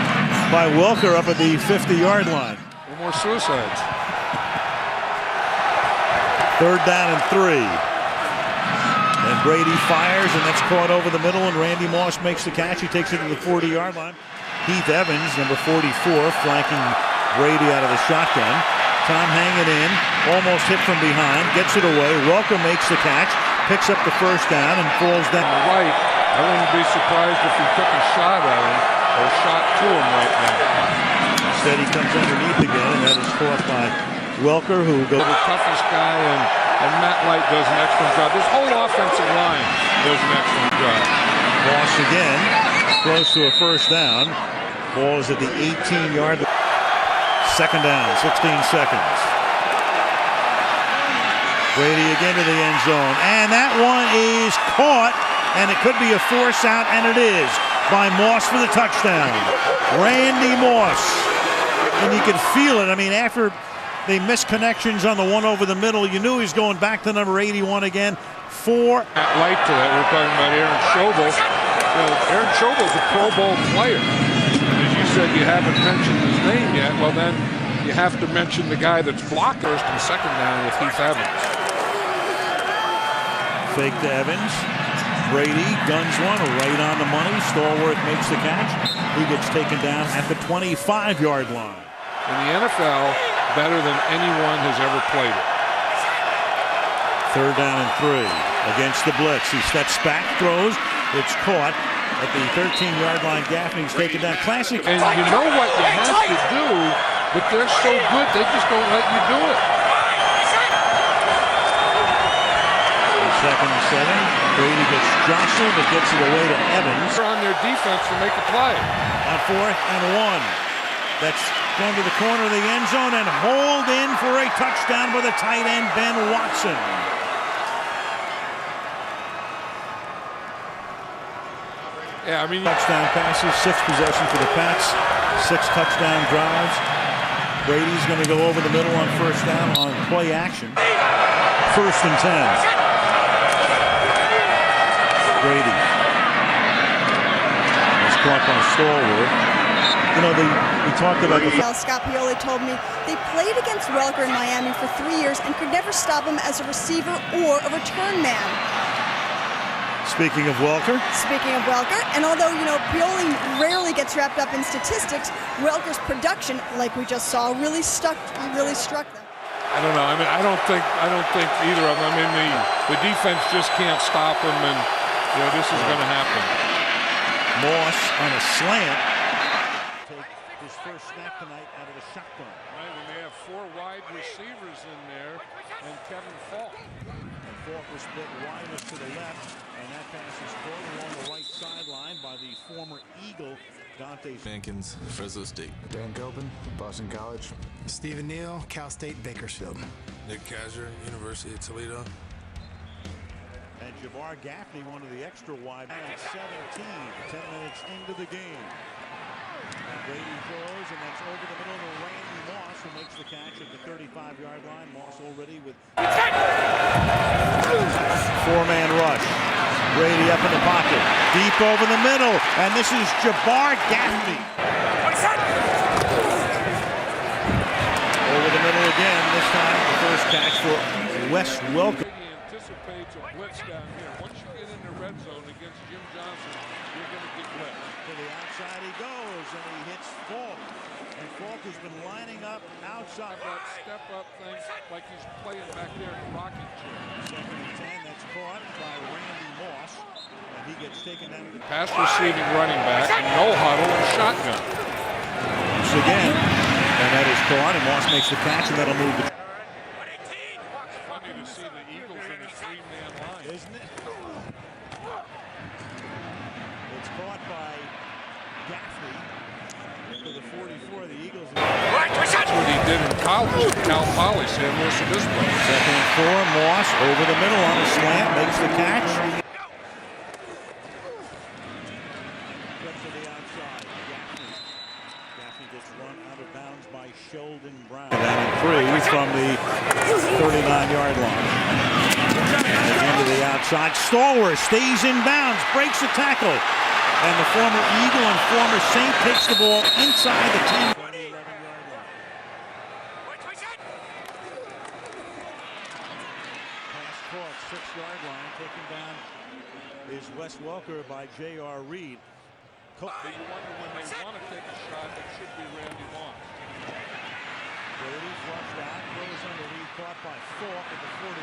[SPEAKER 3] by Welker up at the 50-yard line.
[SPEAKER 10] No more suicides.
[SPEAKER 3] 3rd down and 3. And Brady fires, and that's caught over the middle, and Randy Moss makes the catch. He takes it to the 40-yard line. Heath Evans, number 44, flanking Brady out of the shotgun. Tom hanging in, almost hit from behind, gets it away. Welker makes the catch, picks up the first down, and falls down.
[SPEAKER 10] Right. I wouldn't be surprised if he took a shot at him or shot to him right now.
[SPEAKER 3] Instead, he comes underneath again, and that is caught by Welker, who goes.
[SPEAKER 10] The toughest guy, and Matt Light does an excellent job. This whole offensive line does an excellent job.
[SPEAKER 3] Moss again, close to a first down. Ball is at the 18-yard line. Second down, 16 seconds. Brady again to the end zone, and that one is caught, and it could be a force out, and it is, by Moss for the touchdown. Randy Moss, and you could feel it. I mean, after they missed connections on the one over the middle, you knew he was going back to number 81 again. Matt
[SPEAKER 10] Light to that. We're talking about Aaron Schobel. Aaron Schobel's a Pro Bowl player. As you said, you haven't mentioned his name yet. Well, then you have to mention the guy that's blocked first and second down with Heath Evans.
[SPEAKER 3] Fake to Evans. Brady guns one right on the money. Stallworth makes the catch. He gets taken down at the 25-yard line.
[SPEAKER 10] In the NFL, better than anyone has ever played it.
[SPEAKER 3] Third down and 3 against the blitz. He steps back, throws. It's caught at the 13-yard line. Gaffney's taken down. Classic.
[SPEAKER 10] And you know what you have to do, but they're so good, they just don't let you do it.
[SPEAKER 3] Second and 7. Brady gets jostled, but gets it away to Evans.
[SPEAKER 10] They're on their defense to make a play.
[SPEAKER 3] On 4th and 1. That's going to the corner of the end zone and hauled in for a touchdown by the tight end, Ben Watson.
[SPEAKER 10] Yeah, I mean,
[SPEAKER 3] touchdown passes, 6 possessions for the Pats, 6 touchdown drives. Brady's going to go over the middle on first down on play action. 1st and 10. Brady is caught by Stallworth. You know, we talked about the.
[SPEAKER 14] Scott Pioli told me they played against Welker in Miami for 3 years and could never stop him as a receiver or a return man.
[SPEAKER 3] Speaking of Welker,
[SPEAKER 14] and although, you know, Pioli rarely gets wrapped up in statistics, Welker's production, like we just saw, really struck them.
[SPEAKER 10] I don't know. I mean, I don't think either of them. I mean, the defense just can't stop them, and you know, this is going to happen.
[SPEAKER 3] Moss on a slant. Take his first snap tonight out of the shotgun.
[SPEAKER 10] Right, and they have 4 wide receivers in there, and Kevin Falk.
[SPEAKER 3] And Falk was split widest to the left, and that pass is thrown along the right sideline by the former Eagle, Dante
[SPEAKER 15] Bankins, Fresno State.
[SPEAKER 16] Dan Gilpin, Boston College. Stephen Neal, Cal State, Bakersfield.
[SPEAKER 15] Nick Kaiser, University of Toledo.
[SPEAKER 3] And Jabbar Gaffney, one of the extra wide. At 17, 10 minutes into the game. And Brady throws, and that's over the middle to Randy Moss, who makes the catch at the 35-yard line. Moss already with 4-man rush. Brady up in the pocket, deep over the middle, and this is Jabbar Gaffney. Over the middle again, this time the first catch for Wes Welker.
[SPEAKER 10] He anticipates a blitz down here. Once you get in the red zone against Jim Johnson, you're going to get blitzed.
[SPEAKER 3] To the outside he goes, and he hits Falk. And Falk has been lining up outside.
[SPEAKER 10] That step-up thing, like he's playing back there in the rocking chair.
[SPEAKER 3] Second and 10, that's caught by Randy Moss. And he gets taken down to the
[SPEAKER 10] pass receiving running back, no huddle, and shotgun.
[SPEAKER 3] once again. And that is caught, and Moss makes the catch, and that'll move the.
[SPEAKER 10] Funny to see the Eagles in a 3-man line.
[SPEAKER 3] Isn't it? It's caught by Gaffney to the 44 of the Eagles.
[SPEAKER 10] That's what he did in college at Cal Poly, San Luis Obispo.
[SPEAKER 3] Second and 4, Moss over the middle on a slant, makes the catch. To the outside, Gaffney gets run out of bounds by Sheldon Brown. And 3 from the 39-yard line. Again to the outside. Stallworth stays in bounds, breaks the tackle. And the former Eagle and former Saint takes the ball inside the 10. 11-yard line. Pass caught, 6-yard line, taken down is Wes Welker by J.R. Reed.
[SPEAKER 4] You wonder when they want to take a shot, it should be Randy Moss.
[SPEAKER 3] Brady flushed out, throws underneath, caught by Falk at the 49.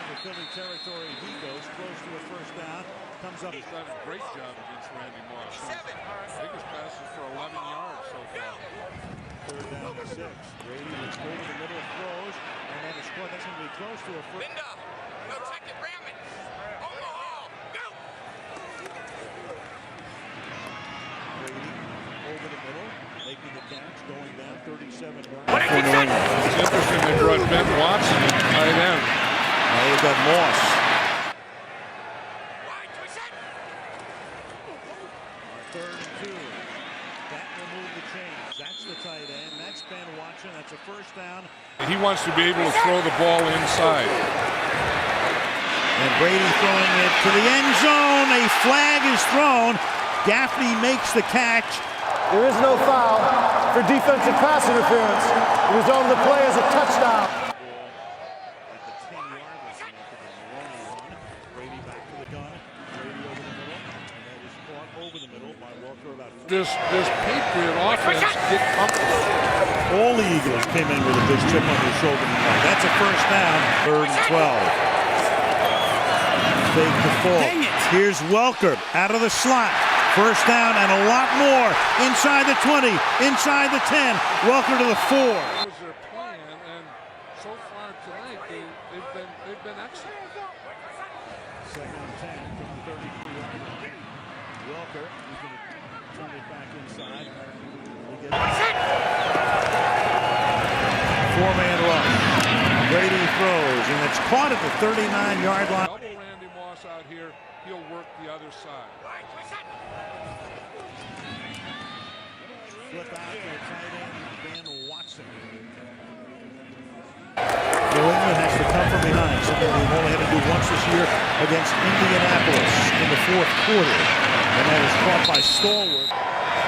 [SPEAKER 3] Into Philly territory he goes, close to a first down, comes up.
[SPEAKER 4] He's done a great job against Randy Moss. Biggest passes for 11 yards so far.
[SPEAKER 3] Third down and 6. Brady looks over the middle, throws, and that is caught. That's going to be close to a first.
[SPEAKER 17] Linda, no check it, ram it. Omaha, go!
[SPEAKER 3] Brady over the middle, making the catch, going down 37 yards.
[SPEAKER 4] It's interesting they brought Ben Watson in tight end.
[SPEAKER 3] Now we've got Moss. Third and 2. That will move the chains. That's the tight end. That's Ben Watson. That's a first down.
[SPEAKER 4] He wants to be able to throw the ball inside.
[SPEAKER 3] And Brady throwing it to the end zone. A flag is thrown. Gaffney makes the catch.
[SPEAKER 18] There is no foul for defensive pass interference. The result of the play is a touchdown.
[SPEAKER 3] At the 10-yard line after the Maloney run. Brady back to the gun. Brady over the middle. And that is caught over the middle by Walker about 4.
[SPEAKER 4] This Patriot offense get comfortable.
[SPEAKER 3] All the Eagles came in with a big chip on their shoulder tonight. That's a first down. Third and 12. Fake to fall. Here's Welker out of the slot. First down and a lot more. Inside the 20, inside the 10. Welker to the 4.
[SPEAKER 4] That was their plan, and so far tonight they've been excellent.
[SPEAKER 3] Second and 10 from the 33-yard line. Welker is going to turn it back inside. Four-man rush. Brady throws, and it's caught at the 39-yard line.
[SPEAKER 4] Double Randy Moss out here. He'll work the other side.
[SPEAKER 3] Flip out to the tight end, Ben Watson. New England has to come from behind, something they've only had to do once this year against Indianapolis in the fourth quarter. And that is caught by Stallworth.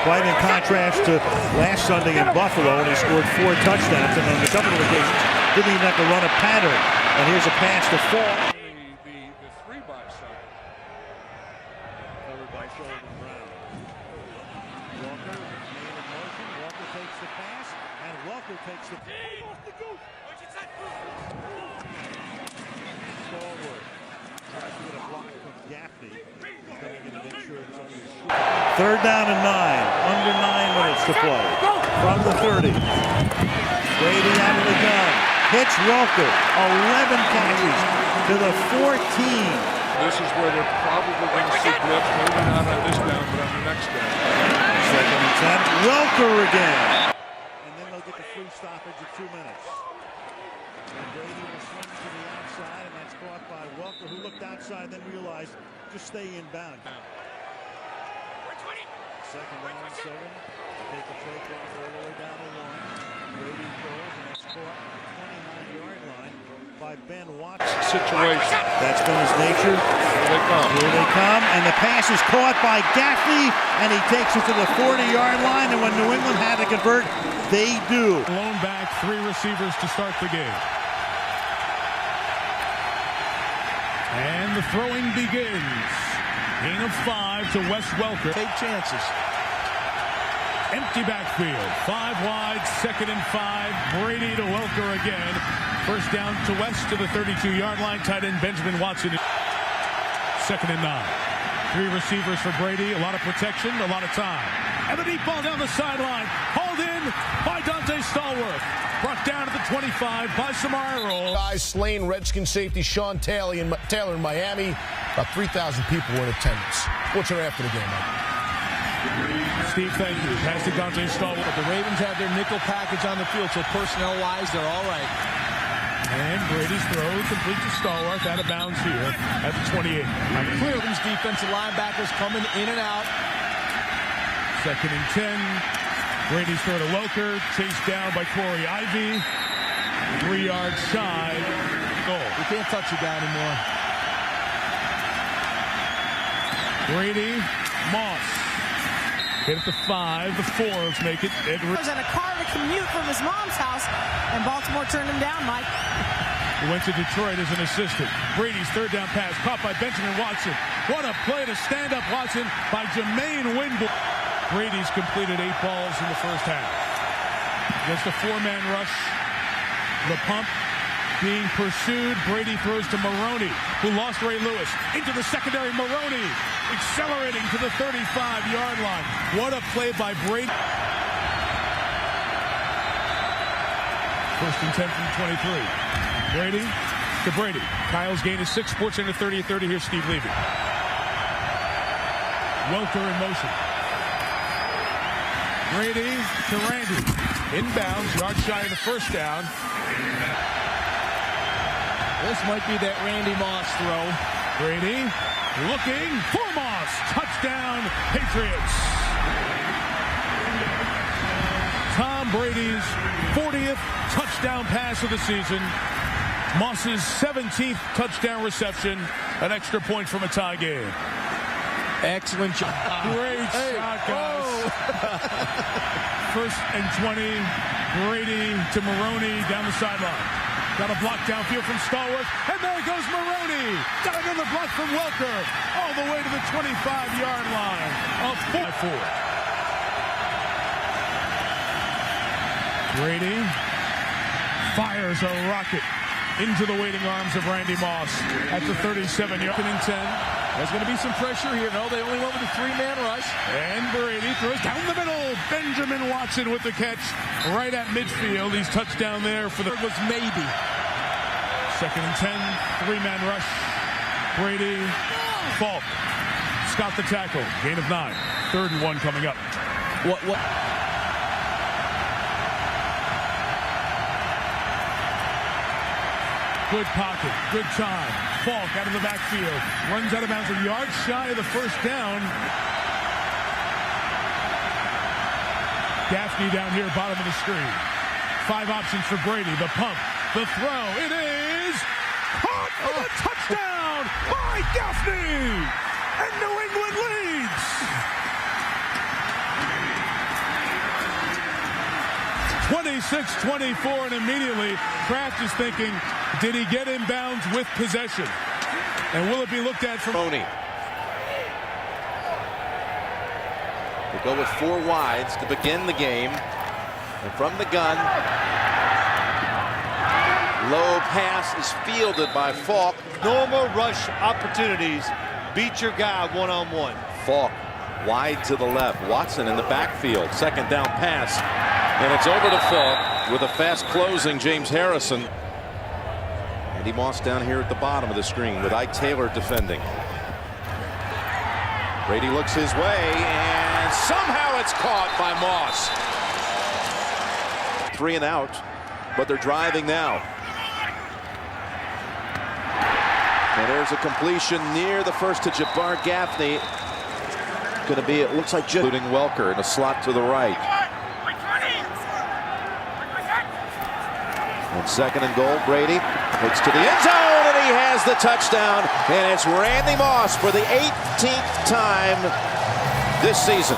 [SPEAKER 3] Quite in contrast to last Sunday in Buffalo, when he scored 4 touchdowns, and on a couple of occasions didn't even have to run a pattern. And here's a pass to Falk.
[SPEAKER 4] The 3-by side.
[SPEAKER 3] Covered by Sheldon Brown. Walker, man in motion. Walker takes the pass, and Walker takes the Stallworth tries to get a block from Gaffney. Coming in to make sure it's only a shoot. Third down and 9. Under 9 minutes to play. From the 30. Brady out of the gun. Hits Welker. 11 catches to the 14.
[SPEAKER 4] This is where they're probably going to see blips, maybe not on this down, but on the next down.
[SPEAKER 3] Second and 10. Welker again. And then they'll get the free stoppage at 2 minutes. And Brady will swing to the outside, and that's caught by Welker, who looked outside, then realized just stay inbound. Second down and 7. Take a choke off all the way down the line. Brady throws, and that's caught at the 29-yard line by Ben Watson.
[SPEAKER 4] Situation.
[SPEAKER 3] That's been his nature.
[SPEAKER 4] Here they come.
[SPEAKER 3] Here they come, and the pass is caught by Gaffney, and he takes it to the 40-yard line, and when New England had to convert, they do.
[SPEAKER 11] Lone back, 3 receivers to start the game. And the throwing begins. Gain of 5 to Wes Welker.
[SPEAKER 3] Take chances.
[SPEAKER 11] Empty backfield. 5 wide, 2nd and 5. Brady to Welker again. First down to West to the 32-yard line. Tight end Benjamin Watson. 2nd and 9. 3 receivers for Brady. A lot of protection, a lot of time. And the deep ball down the sideline. Hauled in by Dante Stallworth. Brought down to the 25 by Samaro.
[SPEAKER 19] Guys slain Redskin safety Sean Taylor in Miami. About 3,000 people were in attendance. What's your after the game, Mike?
[SPEAKER 11] Steve, thank you. Pass to Dante Stallworth.
[SPEAKER 8] The Ravens have their nickel package on the field, so personnel-wise, they're all right.
[SPEAKER 11] And Brady's throw complete to Stallworth, out of bounds here at the 28.
[SPEAKER 8] Cleveland's defensive linebackers coming in and out.
[SPEAKER 11] 2nd and 10. Brady's throw to Welker, chased down by Corey Ivy. 3 yards side. Goal.
[SPEAKER 8] We can't touch the guy anymore.
[SPEAKER 11] Brady, Moss. Hit at the 5, the 4. Let's make it.
[SPEAKER 20] He was in a car to commute from his mom's house, and Baltimore turned him down, Mike. who went to Detroit as an assistant. Brady's third down pass caught by Benjamin Watson. What a play to stand up Watson by Jermaine Winble. Brady's completed 8 balls in the first half. Just a 4-man rush. The pump being pursued. Brady throws to Maroney, who lost Ray Lewis. Into the secondary, Maroney accelerating to the 35-yard line. What a play by Brady. First and 10 from 23. Brady to Brady. Kyle's gain is 6. Sports Center 30-30. Here's Steve Levy. Welker in motion. Brady to Randy. Inbounds, yard shy of the first down. This might be that Randy Moss throw. Brady looking for Moss. Touchdown, Patriots. Tom Brady's 40th touchdown pass of the season. Moss's 17th touchdown reception. An extra point from a tie game.
[SPEAKER 2] Excellent job.
[SPEAKER 20] Great shot, guys. First and 20. Brady to Maroney down the sideline. Got a block downfield from Stallworth. And there goes Maroney. Got another block from Welker. All the way to the 25-yard line. A 4-4. Brady fires a rocket into the waiting arms of Randy Moss at the 37-yard and 10. There's going to be some pressure here. No, they only went with a 3-man rush. And Brady throws down the middle. Benjamin Watson with the catch right at midfield. He's touchdown there for the was maybe. Second and 10, 3-man rush. Brady, Falk, Scott the tackle. Gain of 9. 3rd and 1 coming up. What? Good pocket, good time. Falk out of the backfield. Runs out of bounds a yard shy of the first down. Gaffney down here, bottom of the screen. 5 options for Brady. The pump, the throw. It is caught for the touchdown by Gaffney. And New England leads. 26-24, and immediately Kraft is thinking, did he get inbounds with possession? And will it be looked at from
[SPEAKER 1] Tony? We'll go with 4 wides to begin the game. And from the gun, low pass is fielded by Falk.
[SPEAKER 2] Normal rush opportunities. Beat your guy one-on-one.
[SPEAKER 1] Falk wide to the left. Watson in the backfield. Second down pass. And it's over to Falk with a fast closing James Harrison. Randy Moss down here at the bottom of the screen with Ike Taylor defending. Brady looks his way, and somehow it's caught by Moss. 3 and out, but they're driving now. And there's a completion near the first to Jabbar Gaffney. Going to be, it looks like, including Welker in a slot to the right. And 2nd and goal, Brady looks to the end zone, and he has the touchdown. And it's Randy Moss for the 18th time this season.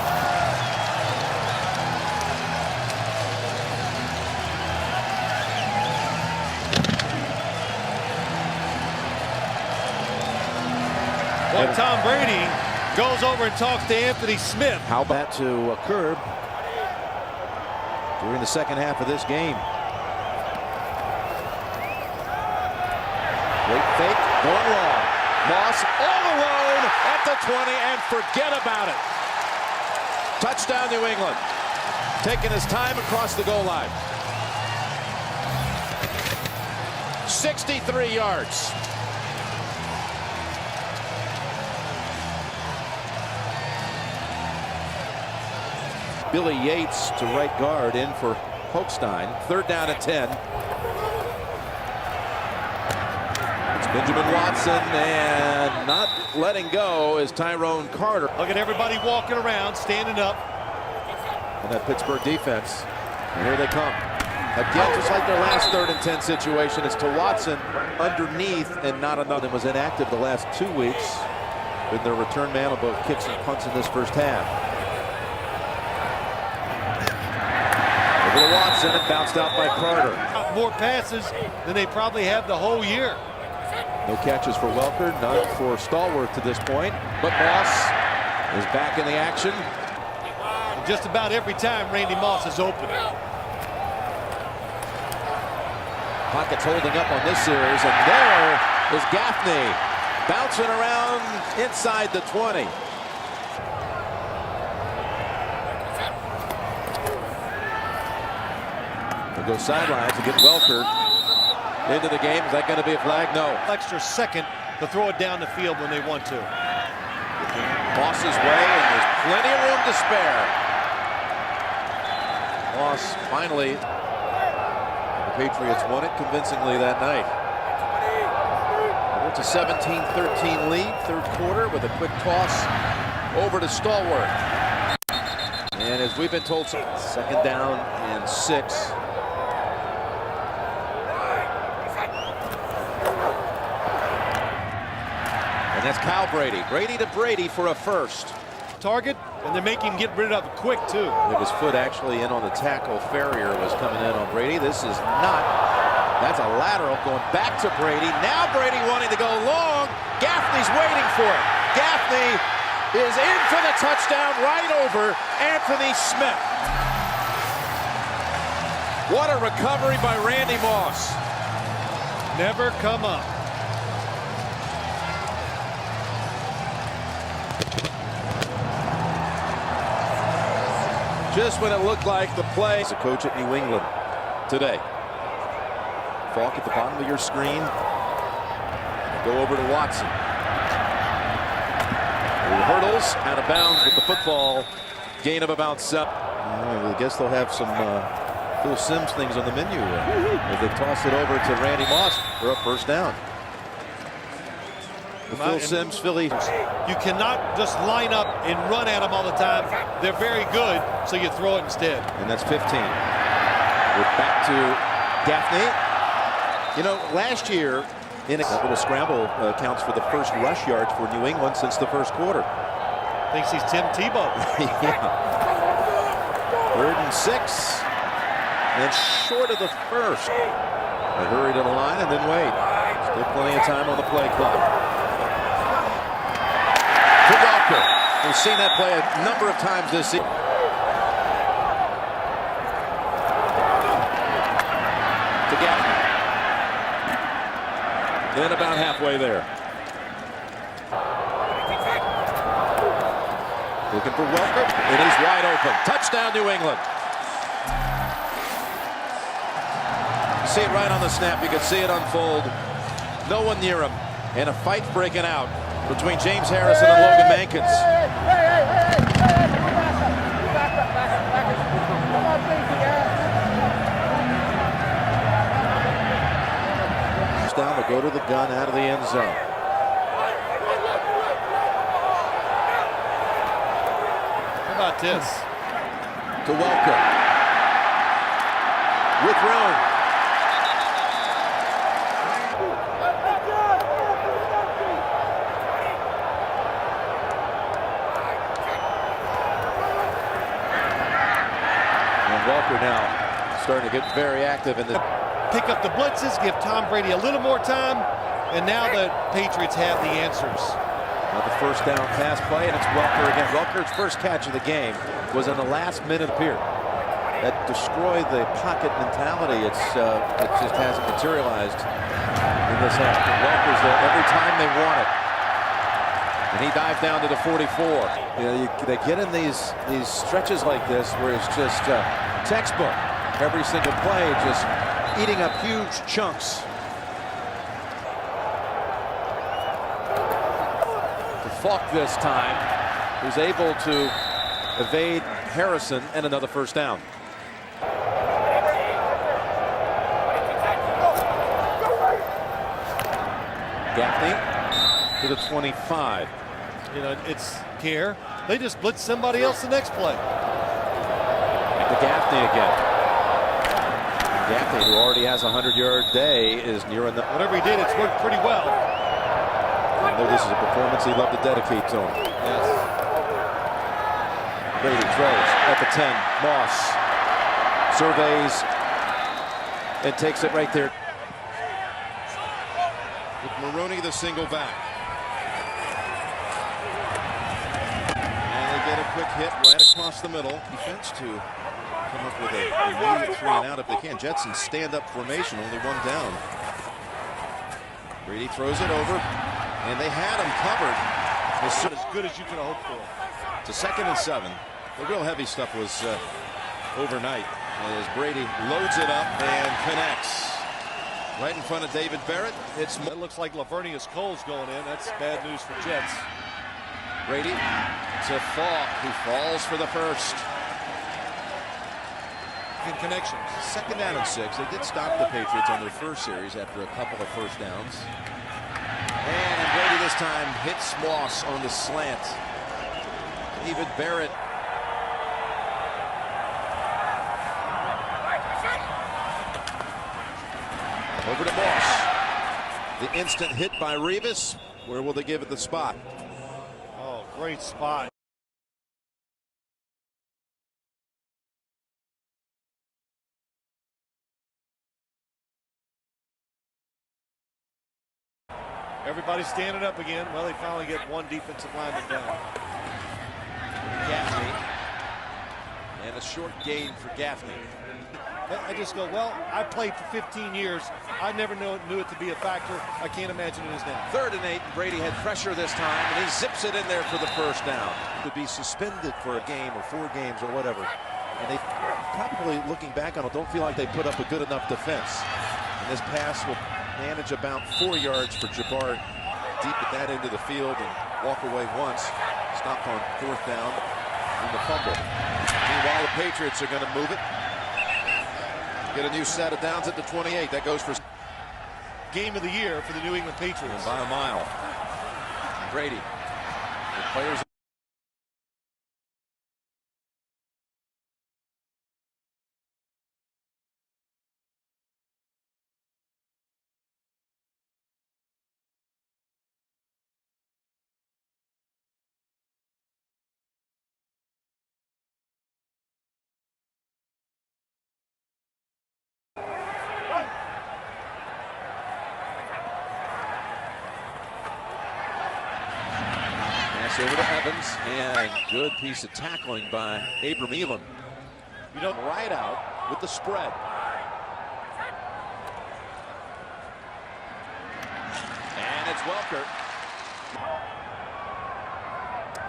[SPEAKER 2] Well, Tom Brady goes over and talks to Anthony Smith.
[SPEAKER 1] How about to occur during the second half of this game? Great fake, going long. Moss all alone at the 20, and forget about it. Touchdown, New England. Taking his time across the goal line. 63 yards. Billy Yates to right guard in for Hochstein. 3rd down and 10. Benjamin Watson, and not letting go is Tyrone Carter.
[SPEAKER 2] Look at everybody walking around, standing up.
[SPEAKER 1] And that Pittsburgh defense. And here they come. Again, just like their last 3rd and 10 situation, it's to Watson underneath, and not another. Was inactive the last 2 weeks. Been their return man on both kicks and punts in this first half. Over to Watson, and bounced out by Carter.
[SPEAKER 2] more passes than they probably have the whole year.
[SPEAKER 1] No catches for Welker, none for Stallworth to this point. But Moss is back in the action.
[SPEAKER 2] And just about every time Randy Moss is open.
[SPEAKER 1] Pockets holding up on this series, and there is Gaffney bouncing around inside the 20. He'll go sidelines to get Welker into the game. Is that going to be a flag? No.
[SPEAKER 2] Extra second to throw it down the field when they want to.
[SPEAKER 1] Moss's way, and there's plenty of room to spare. Moss finally, the Patriots won it convincingly that night. It's a 17-13 lead, third quarter, with a quick toss over to Stallworth. And as we've been told, second down and 6. And that's Kyle Brady. Brady to Brady for a first.
[SPEAKER 2] Target, and they make him get rid of it quick, too.
[SPEAKER 1] With his foot actually in on the tackle. Ferrier was coming in on Brady. This is not. That's a lateral going back to Brady. Now Brady wanting to go long. Gaffney's waiting for it. Gaffney is in for the touchdown right over Anthony Smith. What a recovery by Randy Moss.
[SPEAKER 2] Never come up.
[SPEAKER 1] Just when it looked like the play. As a coach at New England today. Falk at the bottom of your screen. Go over to Watson. Hurdles out of bounds with the football. Gain of about 7. I guess they'll have some Phil Simms things on the menu as they toss it over to Randy Moss for a first down. The Phil Simms Philly.
[SPEAKER 2] You cannot just line up and run at them all the time. They're very good, so you throw it instead.
[SPEAKER 1] And that's 15. We're back to Gaffney. You know, last year, in a little scramble counts for the first rush yards for New England since the first quarter.
[SPEAKER 2] Thinks he's Tim Tebow.
[SPEAKER 1] Yeah. 3rd and 6. And short of the first. They hurry to the line and then wait. Still plenty of time on the play clock. To Welker. We've seen that play a number of times this season. To Gaffney. Then about halfway there. Looking for Welker, and he's wide open. Touchdown, New England. See it right on the snap. You can see it unfold. No one near him. And a fight breaking out between James Harrison and Logan Mankins. Down to go to the gun out of the end zone.
[SPEAKER 2] How about this?
[SPEAKER 1] To Welker. With room. And Welker now starting to get very active in the...
[SPEAKER 2] Pick up the blitzes, give Tom Brady a little more time, and now the Patriots have the answers.
[SPEAKER 1] Another first down pass play, and it's Welker again. Welker's first catch of the game was in the last minute of the period. That destroyed the pocket mentality. It just hasn't materialized in this half. Welker's there every time they want it. And he dived down to the 44. You know, they get in these stretches like this where it's just textbook. Every single play just eating up huge chunks. To Falk this time, who's able to evade Harrison and another first down. Gaffney to the 25.
[SPEAKER 2] You know, it's care. They just blitz somebody else the next play.
[SPEAKER 1] And to Gaffney again. Gaffney, who already has a 100-yard day, is nearing the...
[SPEAKER 2] Whatever he did, it's worked pretty well.
[SPEAKER 1] I know this is a performance he'd love to dedicate to him.
[SPEAKER 2] Yes.
[SPEAKER 1] Brady throws at the 10. Moss surveys and takes it right there.
[SPEAKER 12] With Maroney the single back. And they get a quick hit right across the middle. Defense to come up with an immediate 3 and out if they can. Jetsons stand up formation, only one down. Brady throws it over, and they had him covered.
[SPEAKER 2] As good as you could have hoped for.
[SPEAKER 12] To 2nd and 7. The real heavy stuff was overnight as Brady loads it up and connects. Right in front of David Barrett.
[SPEAKER 2] It looks like Lavernius Cole's going in. That's bad news for Jets.
[SPEAKER 12] Brady to Falk, who falls for the first. In connections. 2nd down and 6. They did stop the Patriots on their first series after a couple of first downs. And Brady this time hits Moss on the slant. David Barrett. Over to Moss. The instant hit by Revis. Where will they give it the spot?
[SPEAKER 2] Oh, great spot. Everybody's standing up again. Well, they finally get one defensive lineman down.
[SPEAKER 12] Gaffney. And a short gain for Gaffney.
[SPEAKER 2] I just go, well, I played for 15 years. I never knew it to be a factor. I can't imagine it is now.
[SPEAKER 12] 3rd and 8, and Brady had pressure this time, and he zips it in there for the first down. Could be suspended for a game or 4 games or whatever. And they probably, looking back on it, don't feel like they put up a good enough defense. And this pass will manage about 4 yards for Jabbar deep at that end of the field and walk away once. Stopped on 4th down in the fumble. Meanwhile, the Patriots are going to move it. Get a new set of downs at the 28. That goes for
[SPEAKER 2] game of the year for the New England Patriots.
[SPEAKER 12] And by a mile. Brady. The players. Over to Evans, and good piece of tackling by Abram Elam. You know, right out with the spread. And it's Welker.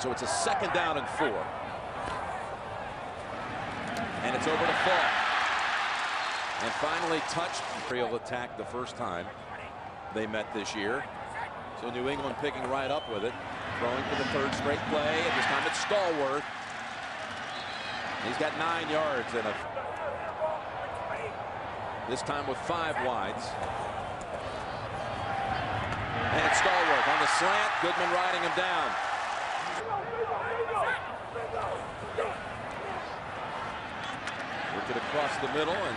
[SPEAKER 12] So it's a 2nd down and 4. And it's over to Falk. And finally touched. Real attack the first time they met this year. So New England picking right up with it. Throwing for the 3rd straight play, and this time it's Stallworth. He's got 9 yards and this time with 5 wides. And it's Stallworth on the slant. Goodman riding him down. Work it across the middle, and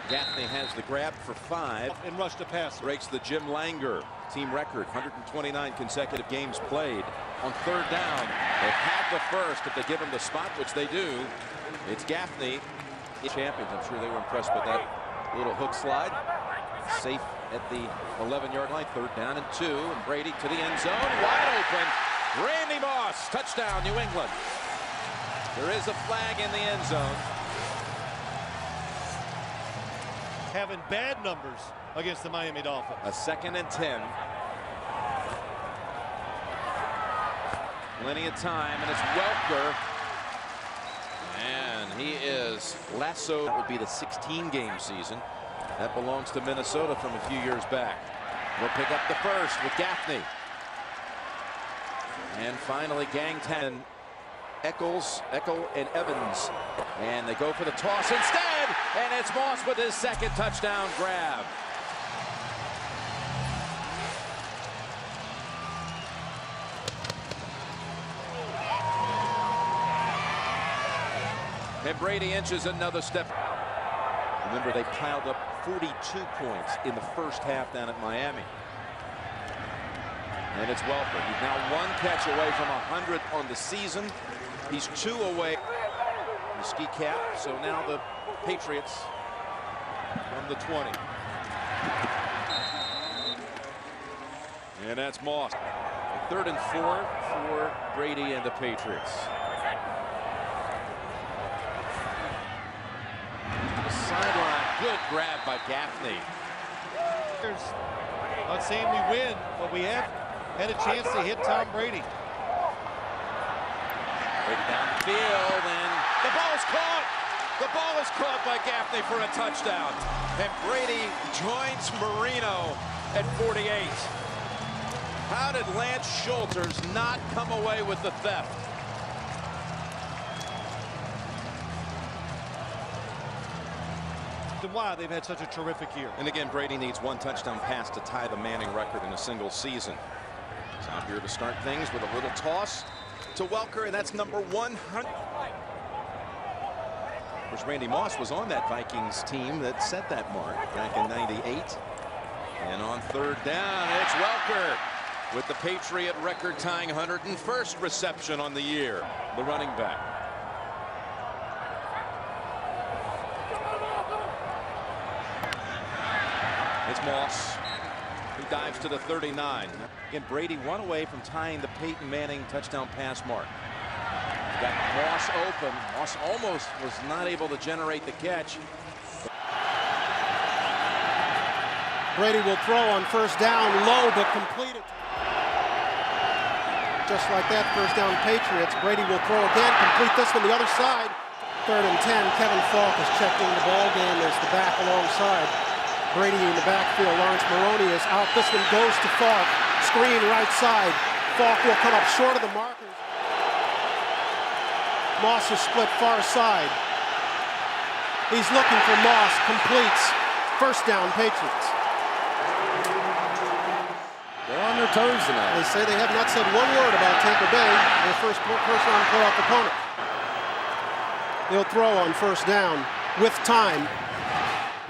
[SPEAKER 12] Gaffney has the grab for 5.
[SPEAKER 2] And rush to pass.
[SPEAKER 12] Breaks the Jim Langer team record, 129 consecutive games played. On 3rd down, they have the first. If they give him the spot, which they do, it's Gaffney. Champions, I'm sure they were impressed with that little hook slide. Safe at the 11-yard line. 3rd down and 2, and Brady to the end zone, wide open. Randy Moss, touchdown, New England. There is a flag in the end zone.
[SPEAKER 2] Having bad numbers against the Miami Dolphins.
[SPEAKER 12] A 2nd and 10. Plenty of time, and it's Welker. And he is lassoed. That would be the 16-game season. That belongs to Minnesota from a few years back. We'll pick up the first with Gaffney. And finally, Gang 10. Eckel and Evans, and they go for the toss instead, and it's Moss with his 2nd touchdown grab. And Brady inches another step. Remember, they piled up 42 points in the first half down at Miami. And it's Welker. He's now 1 catch away from 100 on the season. He's 2 away from the ski cap. So now the Patriots
[SPEAKER 1] from the 20. And that's Moss. 3rd and 4 for Brady and the Patriots. The sideline, good grab by Gaffney.
[SPEAKER 2] Not saying we win, but we have had a chance to hit Tom Brady.
[SPEAKER 1] Brady down the field, and the ball is caught. The ball is caught by Gaffney for a touchdown. And Brady joins Marino at 48. How did Lance Schulters not come away with the theft?
[SPEAKER 2] Why they've had such a terrific year.
[SPEAKER 1] And again, Brady needs one touchdown pass to tie the Manning record in a single season. He's out here to start things with a little toss to Welker, and that's number 100. Of course, Randy Moss was on that Vikings team that set that mark back in '98. And on 3rd down, it's Welker with the Patriot record tying 101st reception on the year. The running back. It's Moss, who dives to the 39. Again, Brady one away from tying the Peyton Manning touchdown pass mark. Got Moss open. Moss almost was not able to generate the catch.
[SPEAKER 21] Brady will throw on 1st down, low but completed. Just like that, 1st down Patriots. Brady will throw again, complete this one the other side. 3rd and 10. Kevin Falk has checked into the ball game as the back alongside. Brady in the backfield. Lawrence Maroney is out. This one goes to Falk. Screen right side. Falk will come up short of the markers. Moss is split far side. He's looking for Moss. Completes. 1st down Patriots.
[SPEAKER 5] They're on their toes tonight.
[SPEAKER 21] They say they have not said one word about Tampa Bay, their first-round playoff opponent. They'll throw on 1st down with time.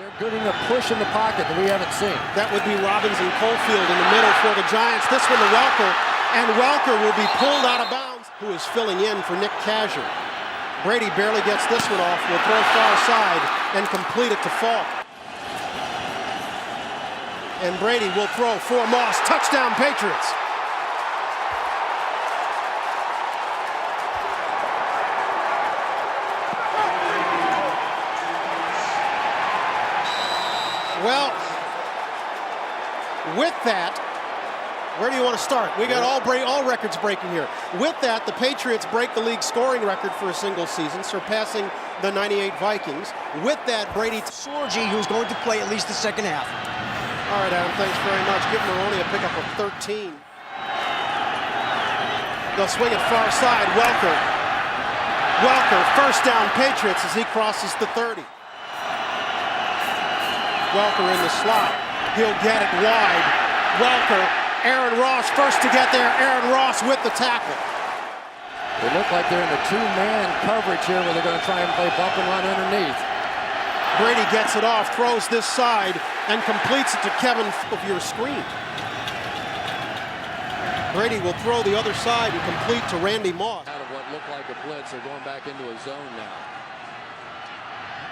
[SPEAKER 5] They're getting a push in the pocket that we haven't seen.
[SPEAKER 21] That would be Robbins and Cofield in the middle for the Giants. This one to Welker, and Welker will be pulled out of bounds, who is filling in for Nick Kazir. Brady barely gets this one off, will throw far side and complete it to Falk. And Brady will throw for Moss. Touchdown Patriots. Well, with that, where do you want to start? We got all records breaking here. With that, the Patriots break the league scoring record for a single season, surpassing the '98 Vikings. With that, Brady
[SPEAKER 22] Sorgi, who's going to play at least the 2nd half.
[SPEAKER 21] All right, Adam, thanks very much. Give Maroney a pickup of 13. They'll swing it far side. Welker. 1st down Patriots as he crosses the 30. Welker in the slot. He'll get it wide. Welker. Aaron Ross first to get there. Aaron Ross with the tackle.
[SPEAKER 5] They look like they're in a 2-man coverage here where they're going to try and play bump and run underneath.
[SPEAKER 21] Brady gets it off, throws this side, and completes it to Kevin of your screen. Brady will throw the other side and complete to Randy Moss.
[SPEAKER 5] Out of what looked like a blitz, they're going back into a zone now.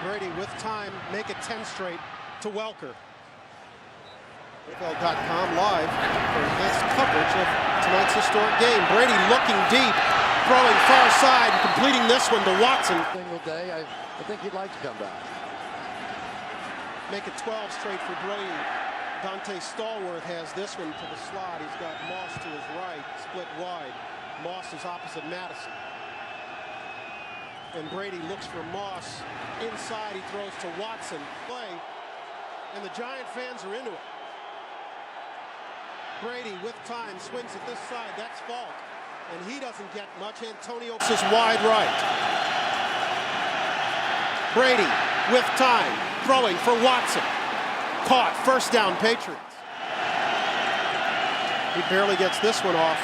[SPEAKER 21] Brady with time, make it 10 straight to Welker. NFL.com live for enhanced coverage of tonight's historic game. Brady looking deep, throwing far side, and completing this one to Watson.
[SPEAKER 5] Single day, I think he'd like to come back.
[SPEAKER 21] Make it 12 straight for Brady. Dante Stallworth has this one to the slot. He's got Moss to his right, split wide. Moss is opposite Madison. And Brady looks for Moss. Inside, he throws to Watson. Play. And the Giant fans are into it. Brady with time swings it this side. That's Falk. And he doesn't get much. Antonio is wide right. Brady with time. Throwing for Watson. Caught. 1st down Patriots. He barely gets this one off.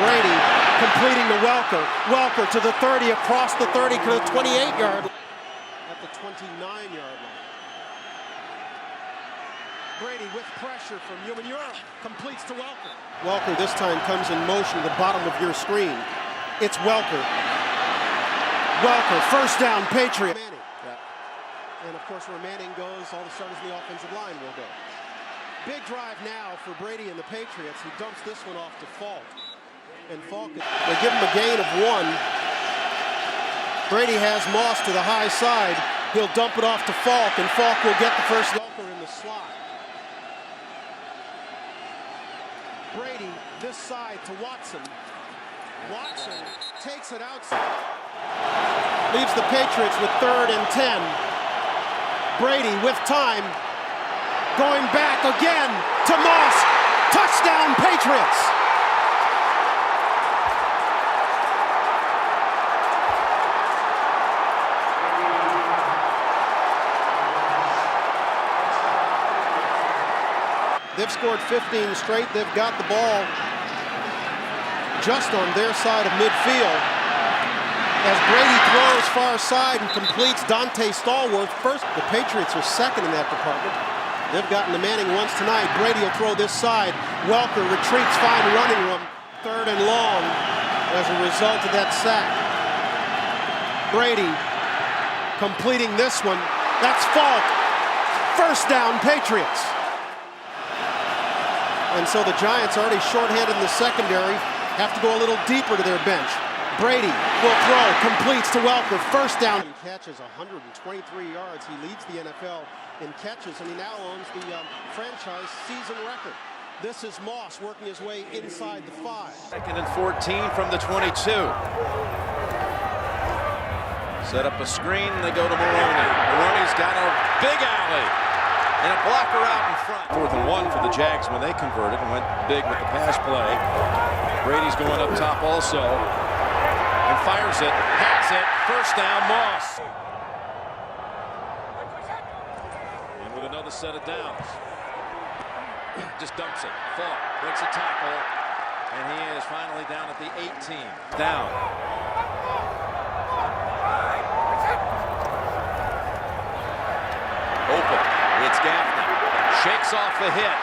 [SPEAKER 21] Brady completing to Welker. Welker to the 30, across the 30 to the 28-yard. At the 29-yard line. Brady with pressure from Umanura. Completes to Welker. Welker this time comes in motion to the bottom of your screen. It's Welker. Welker, 1st down Patriot. And of course, where Manning goes, all the starters in the offensive line will go. Big drive now for Brady and the Patriots. He dumps this one off to Falk. And Falk, they give him a gain of 1. Brady has Moss to the high side. He'll dump it off to Falk, and Falk will get the first Welker in the slot. Brady, this side to Watson. Watson takes it outside. Leaves the Patriots with 3rd and 10. Brady with time. Going back again to Moss. Touchdown, Patriots! They've scored 15 straight. They've got the ball just on their side of midfield. As Brady throws far side and completes Dante Stallworth first. The Patriots are second in that department. They've gotten to Manning once tonight. Brady will throw this side. Welker retreats, fine running room. 3rd and long as a result of that sack. Brady completing this one. That's Falk. First down, Patriots. And so the Giants, already shorthanded in the secondary, have to go a little deeper to their bench. Brady will throw, completes to Welker, first down. He catches 123 yards. He leads the NFL in catches, and he now owns the franchise season record. This is Moss working his way inside the 5.
[SPEAKER 1] 2nd and 14 from the 22. Set up a screen, they go to Maroney. Maroney's got a big alley. And a blocker out in front. 4th and 1 for the Jags when they converted and went big with the pass play. Brady's going up top also. And fires it. Has it. First down, Moss. And with another set of downs. Just dumps it. Falk breaks a tackle. And he is finally down at the 18. Down. Open. It's Gaffney. Shakes off the hit.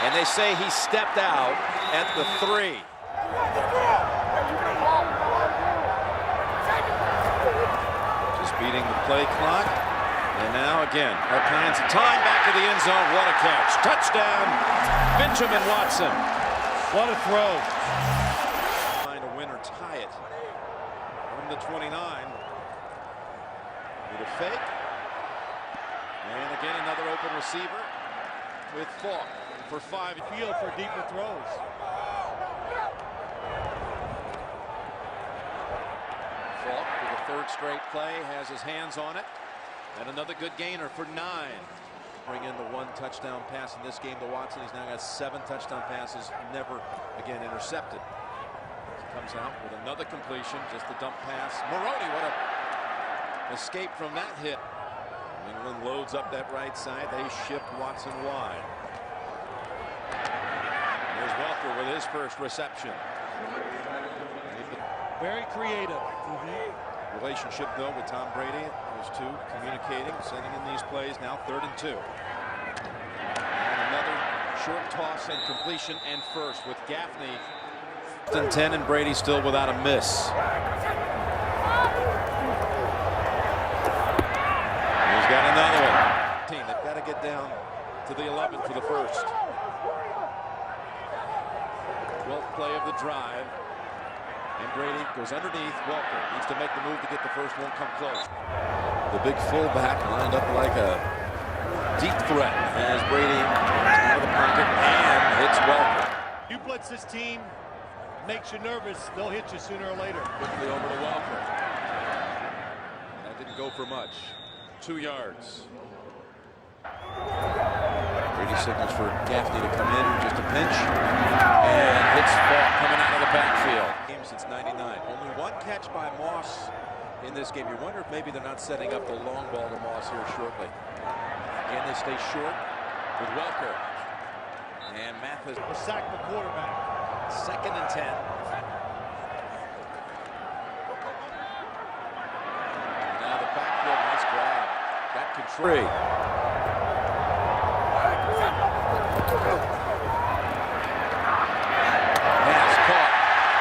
[SPEAKER 1] And they say he stepped out at the 3. Just beating the play clock. And now again, our plans of time back to the end zone. What a catch. Touchdown, Benjamin Watson. What a throw. Find a win or tie it. From the 29. Need a fake. And again, another open receiver with Falk for 5.
[SPEAKER 2] Field for deeper throws.
[SPEAKER 1] Falk for the 3rd straight play has his hands on it. And another good gainer for 9. Bring in the 1 touchdown pass in this game to Watson. He's now got 7 touchdown passes, never again intercepted. He comes out with another completion, just a dump pass. Maroney, what a escape from that hit. England loads up that right side. They shift Watson wide. There's Welker with his first reception.
[SPEAKER 2] Very creative.
[SPEAKER 1] Relationship, though, with Tom Brady. Those two communicating, sending in these plays. Now 3rd and 2. And another short toss and completion and first with Gaffney. 1st and 10, and Brady still without a miss. He's got another one. They've got to get down to the 11 for the first. 12th play of the drive. And Brady goes underneath. Welker needs to make the move to get the first. Won't come close. The big fullback lined up like a deep threat as Brady comes out of the pocket and hits Welker.
[SPEAKER 2] You blitz this team, makes you nervous. They'll hit you sooner or later.
[SPEAKER 1] Quickly over to Welker. That didn't go for much. 2 yards. Brady signals for Gaffney to come in, just a pinch, and hits Falk coming out of the backfield. Game since '99. Only 1 catch by Moss in this game. You wonder if maybe they're not setting up the long ball to Moss here shortly. Again, they stay short with Welker. And Mathis
[SPEAKER 2] will sack the quarterback.
[SPEAKER 1] 2nd and 10. Now the backfield, nice grab. Got control. Pass caught.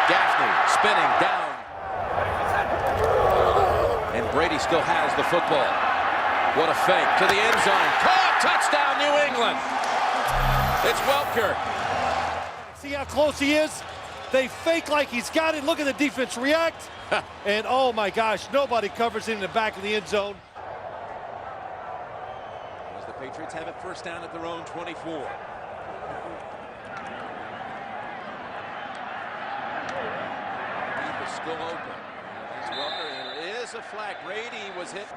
[SPEAKER 1] Gaffney spinning down. And Brady still has the football. What a fake to the end zone. Caught, touchdown, New England. It's Welker.
[SPEAKER 2] See how close he is? They fake like he's got it. Look at the defense react. And oh my gosh, nobody covers it in the back of the end zone.
[SPEAKER 1] As the Patriots have it first down at their own 24. Deep is still open. There's Welker, and it is a flag. Brady was hit.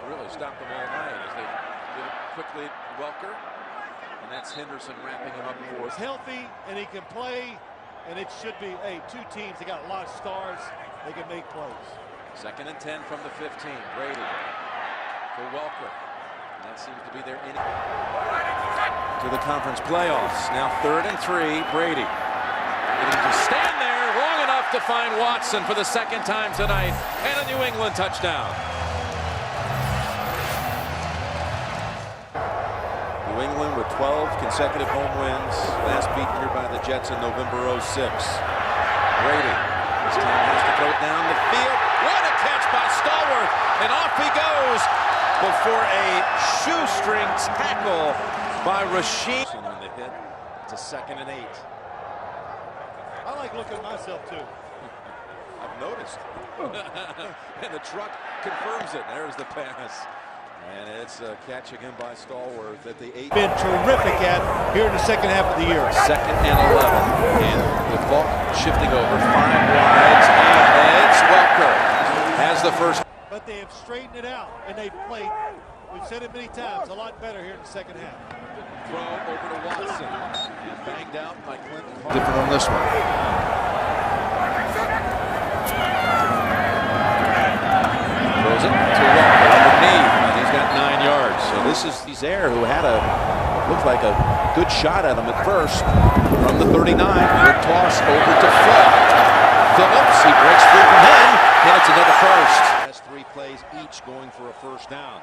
[SPEAKER 1] Really stopped them all night as they did it quickly. Welker, and that's Henderson wrapping him up for
[SPEAKER 2] He's healthy and he can play, and it should be, hey, two teams, they got a lot of stars, they can make plays.
[SPEAKER 1] 2nd and 10 from the 15. Brady for Welker. And that seems to be their inning to the conference playoffs. Now 3rd and 3. Brady getting to stand there long enough to find Watson for the 2nd time tonight, and a New England touchdown. New England with 12 consecutive home wins, last beaten here by the Jets in November '06. Brady this time has to go down the field. What a catch by Stallworth, and off he goes before a shoestring tackle by Rasheed. On the hit, it's a 2nd and 8.
[SPEAKER 2] I like looking at myself too.
[SPEAKER 1] I've noticed. And the truck confirms it. There's the pass. And it's a catch again by Stallworth at the 8.
[SPEAKER 2] Been terrific at here in the second half of the year.
[SPEAKER 1] 2nd and 11. And the ball shifting over 5 wides. And it's Welker has the first.
[SPEAKER 2] But they have straightened it out, and they've played, we've said it many times, a lot better here in the second half.
[SPEAKER 1] Throw over to Watson. And banged out by Clinton. Different on this one. Throws it to Welker underneath. He's got 9 yards. So this is Air, who had looked like a good shot at him at first from the 39. Good toss over to Phillips. He breaks free from him, and it's another first. Has 3 plays each going for a first down.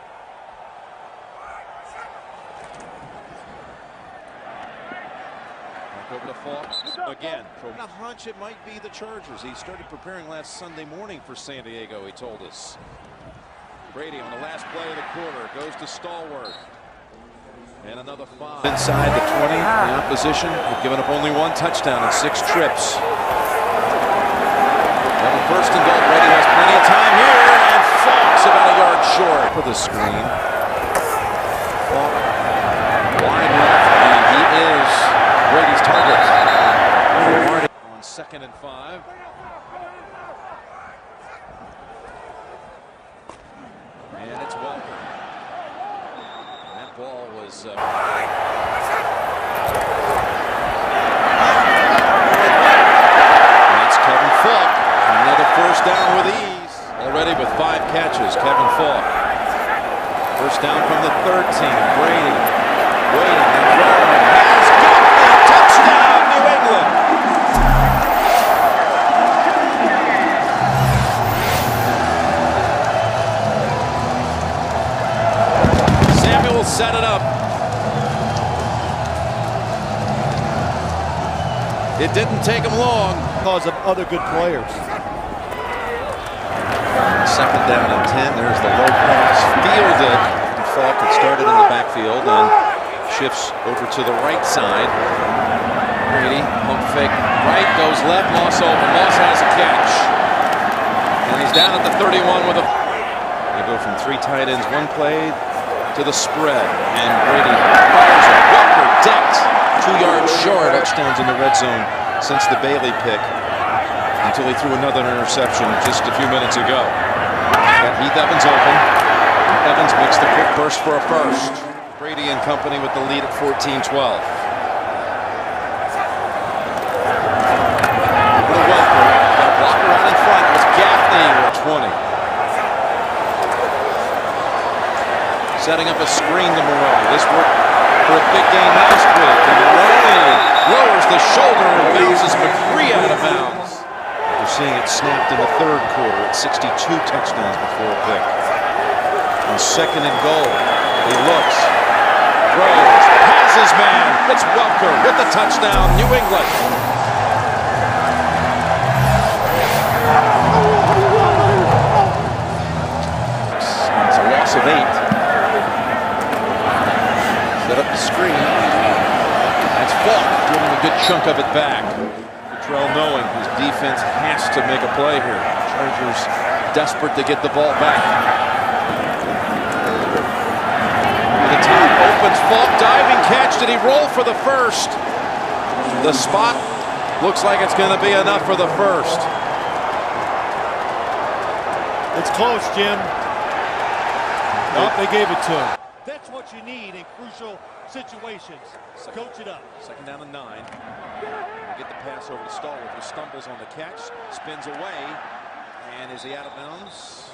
[SPEAKER 1] Back over to Fox again. From a hunch, it might be the Chargers. He started preparing last Sunday morning for San Diego, he told us. Brady on the last play of the quarter goes to Stallworth. And another 5. Inside the 20, the opposition have given up only 1 touchdown in 6 trips. Now 1st and goal. Brady has plenty of time here, and Fox about a yard short for the screen. Wide left, and he is Brady's target. On 2nd and 5. And it's Welker. And that ball was... That's Kevin Falk. Another first down with ease. Already with 5 catches, Kevin Falk. First down from the 13. Brady waiting and throwing. Has got the touchdown, New England. Set it up. It didn't take him long
[SPEAKER 2] because of other good players.
[SPEAKER 1] 2nd down and 10. There's the low pass. Fielded. Falk had started in the backfield and shifts over to the right side. Brady, pump fake. Right, goes left. Moss open. Moss has a catch. And he's down at the 31 with a... They go from 3 tight ends, 1 play to the spread, and Brady fires it. Welker decked 2 yards short. Touchdowns in the red zone since the Bailey pick, until he threw another interception just a few minutes ago. Got Heath Evans open. Evans makes the quick burst for a first. Brady and company with the lead at 14-12. Welker, got a blocker out in front with Gaffney at 20. Setting up a screen to Maroney. This worked for a big game last week. And Maroney lowers the shoulder and bounces McCree out of bounds. We're seeing it snapped in the 3rd quarter at 62 touchdowns before a pick. On 2nd and goal, he looks, throws, has his man. It's Welker with the touchdown, New England. of 8. Set up the screen. That's Falk giving a good chunk of it back. Cottrell knowing his defense has to make a play here. Chargers desperate to get the ball back. To the top opens Falk, diving catch. Did he roll for the first? The spot looks like it's going to be enough for the first.
[SPEAKER 2] It's close, Jim. Nope, they gave it to him. That's what you need in crucial situations. Coach it up.
[SPEAKER 1] Second down and 9. Get the pass over to Stallworth, who stumbles on the catch, spins away, and is he out of bounds?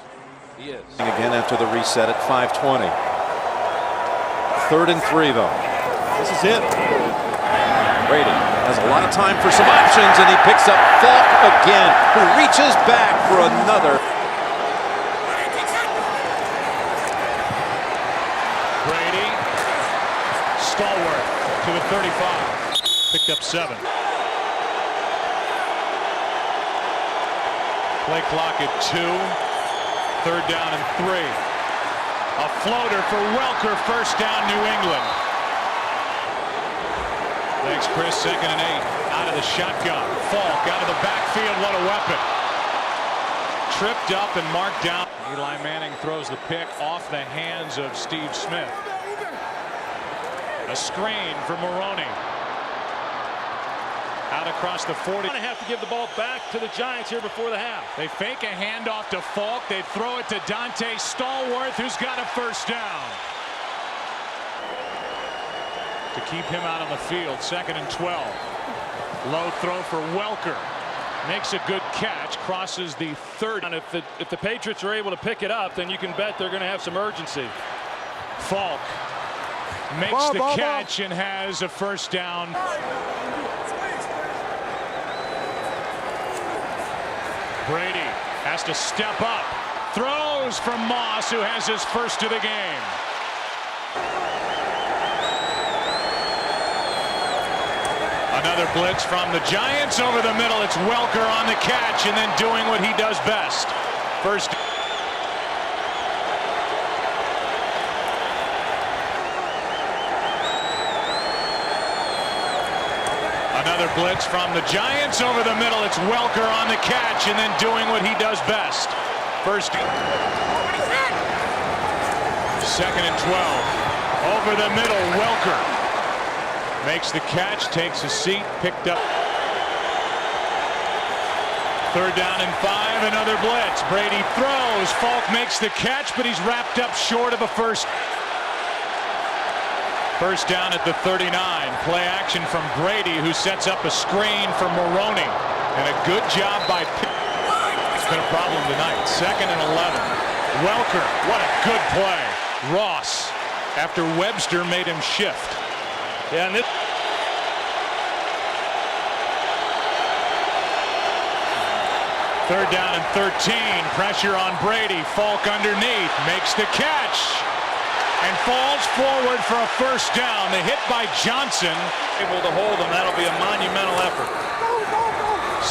[SPEAKER 1] He is. Again after the reset at 5:20. 3rd and 3 though.
[SPEAKER 2] This is it.
[SPEAKER 1] Brady has a lot of time for some options, and he picks up Falk again, who reaches back for another.
[SPEAKER 3] Brady, Stallworth to the 35. Picked up 7. Play clock at 2. 3rd down and 3. A floater for Welker. First down, New England. Thanks, Chris. 2nd and 8. Out of the shotgun. Falk out of the backfield. What a weapon. Tripped up and marked down. Eli Manning throws the pick off the hands of Steve Smith. A screen for Maroney. Out across the 40.
[SPEAKER 11] Going to have to give the ball back to the Giants here before the half.
[SPEAKER 3] They fake a handoff to Falk. They throw it to Dante Stallworth, who's got a first down. To keep him out on the field. 2nd and 12. Low throw for Welker. Makes a good catch. Crosses the 30.
[SPEAKER 11] And if the Patriots are able to pick it up, then you can bet they're going to have some urgency.
[SPEAKER 3] Falk makes the catch and has a first down. Brady has to step up. Throws from Moss, who has his first of the game. Another blitz from the Giants over the middle. It's Welker on the catch and then doing what he does best. First. Another blitz from the Giants over the middle. It's Welker on the catch and then doing what he does best. First. 2nd and 12. Over the middle, Welker makes the catch, takes a seat, picked up. 3rd down and 5, another blitz. Brady throws. Falk makes the catch, but he's wrapped up short of a first. First down at the 39. Play action from Brady, who sets up a screen for Maroney. And a good job by Pitt. It's been a problem tonight. 2nd and 11. Welker, what a good play. Ross, after Webster made him shift.
[SPEAKER 11] Yeah, and
[SPEAKER 3] 3rd down and 13. Pressure on Brady. Falk underneath. Makes the catch. And falls forward for a first down. The hit by Johnson.
[SPEAKER 11] Able to hold him. That'll be a monumental effort.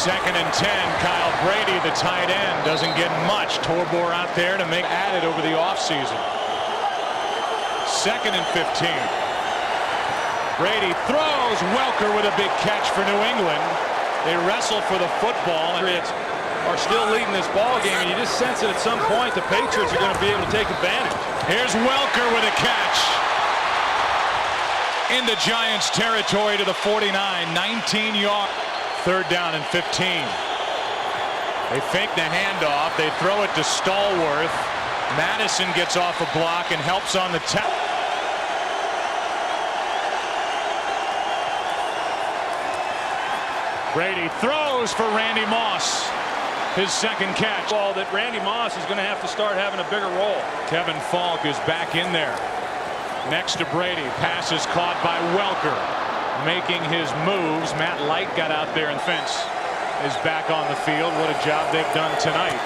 [SPEAKER 3] 2nd and 10. Kyle Brady, the tight end, doesn't get much. Torbor out there to make added over the offseason. 2nd and 15. Brady throws. Welker with a big catch for New England. They wrestle for the football.
[SPEAKER 11] Patriots are still leading this ball game, and you just sense that at some point the Patriots are going to be able to take advantage.
[SPEAKER 3] Here's Welker with a catch. Into Giants territory to the 49. 19 yards. 3rd down and 15. They fake the handoff. They throw it to Stallworth. Madison gets off a block and helps on the tap. Brady throws for Randy Moss. His 2nd catch.
[SPEAKER 11] Ball that Randy Moss is going to have to start having a bigger role.
[SPEAKER 3] Kevin Falk is back in there. Next to Brady. Pass is caught by Welker. Making his moves. Matt Light got out there and fence is back on the field. What a job they've done tonight.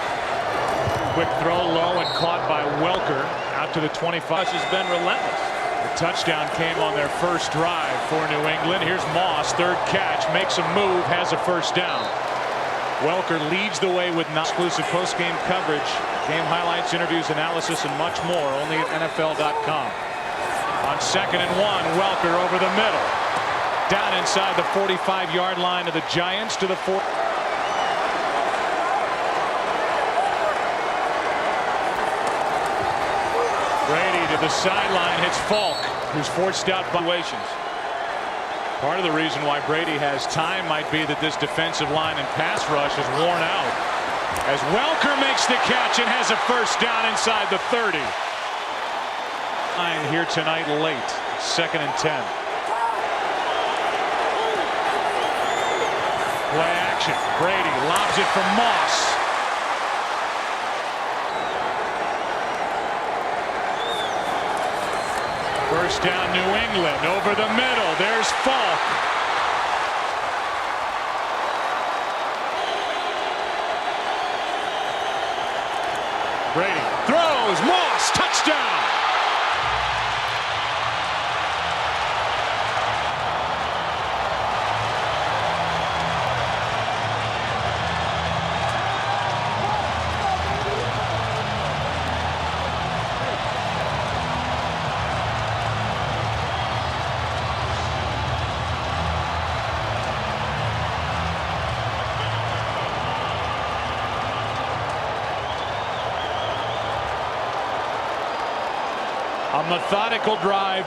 [SPEAKER 3] Quick throw low and caught by Welker out to the 25.
[SPEAKER 11] Has been relentless.
[SPEAKER 3] The touchdown came on their first drive for New England. Here's Moss, 3rd catch, makes a move, has a first down.
[SPEAKER 6] Welker leads the way with exclusive post-game coverage, game highlights, interviews, analysis, and much more. Only at NFL.com. On 2nd and 1, Welker over the middle. Down inside the 45-yard line of the Giants to the 4. Brady to the sideline, hits Falk, who's forced out situations. Part of the reason why Brady has time might be that this defensive line and pass rush is worn out. As Welker makes the catch and has a first down inside the 30. Here tonight late, 2nd and 10. Play action. Brady lobs it from Moss. First down, New England over the middle. There's Falk. Brady throws. Moss, touchdown. A methodical drive.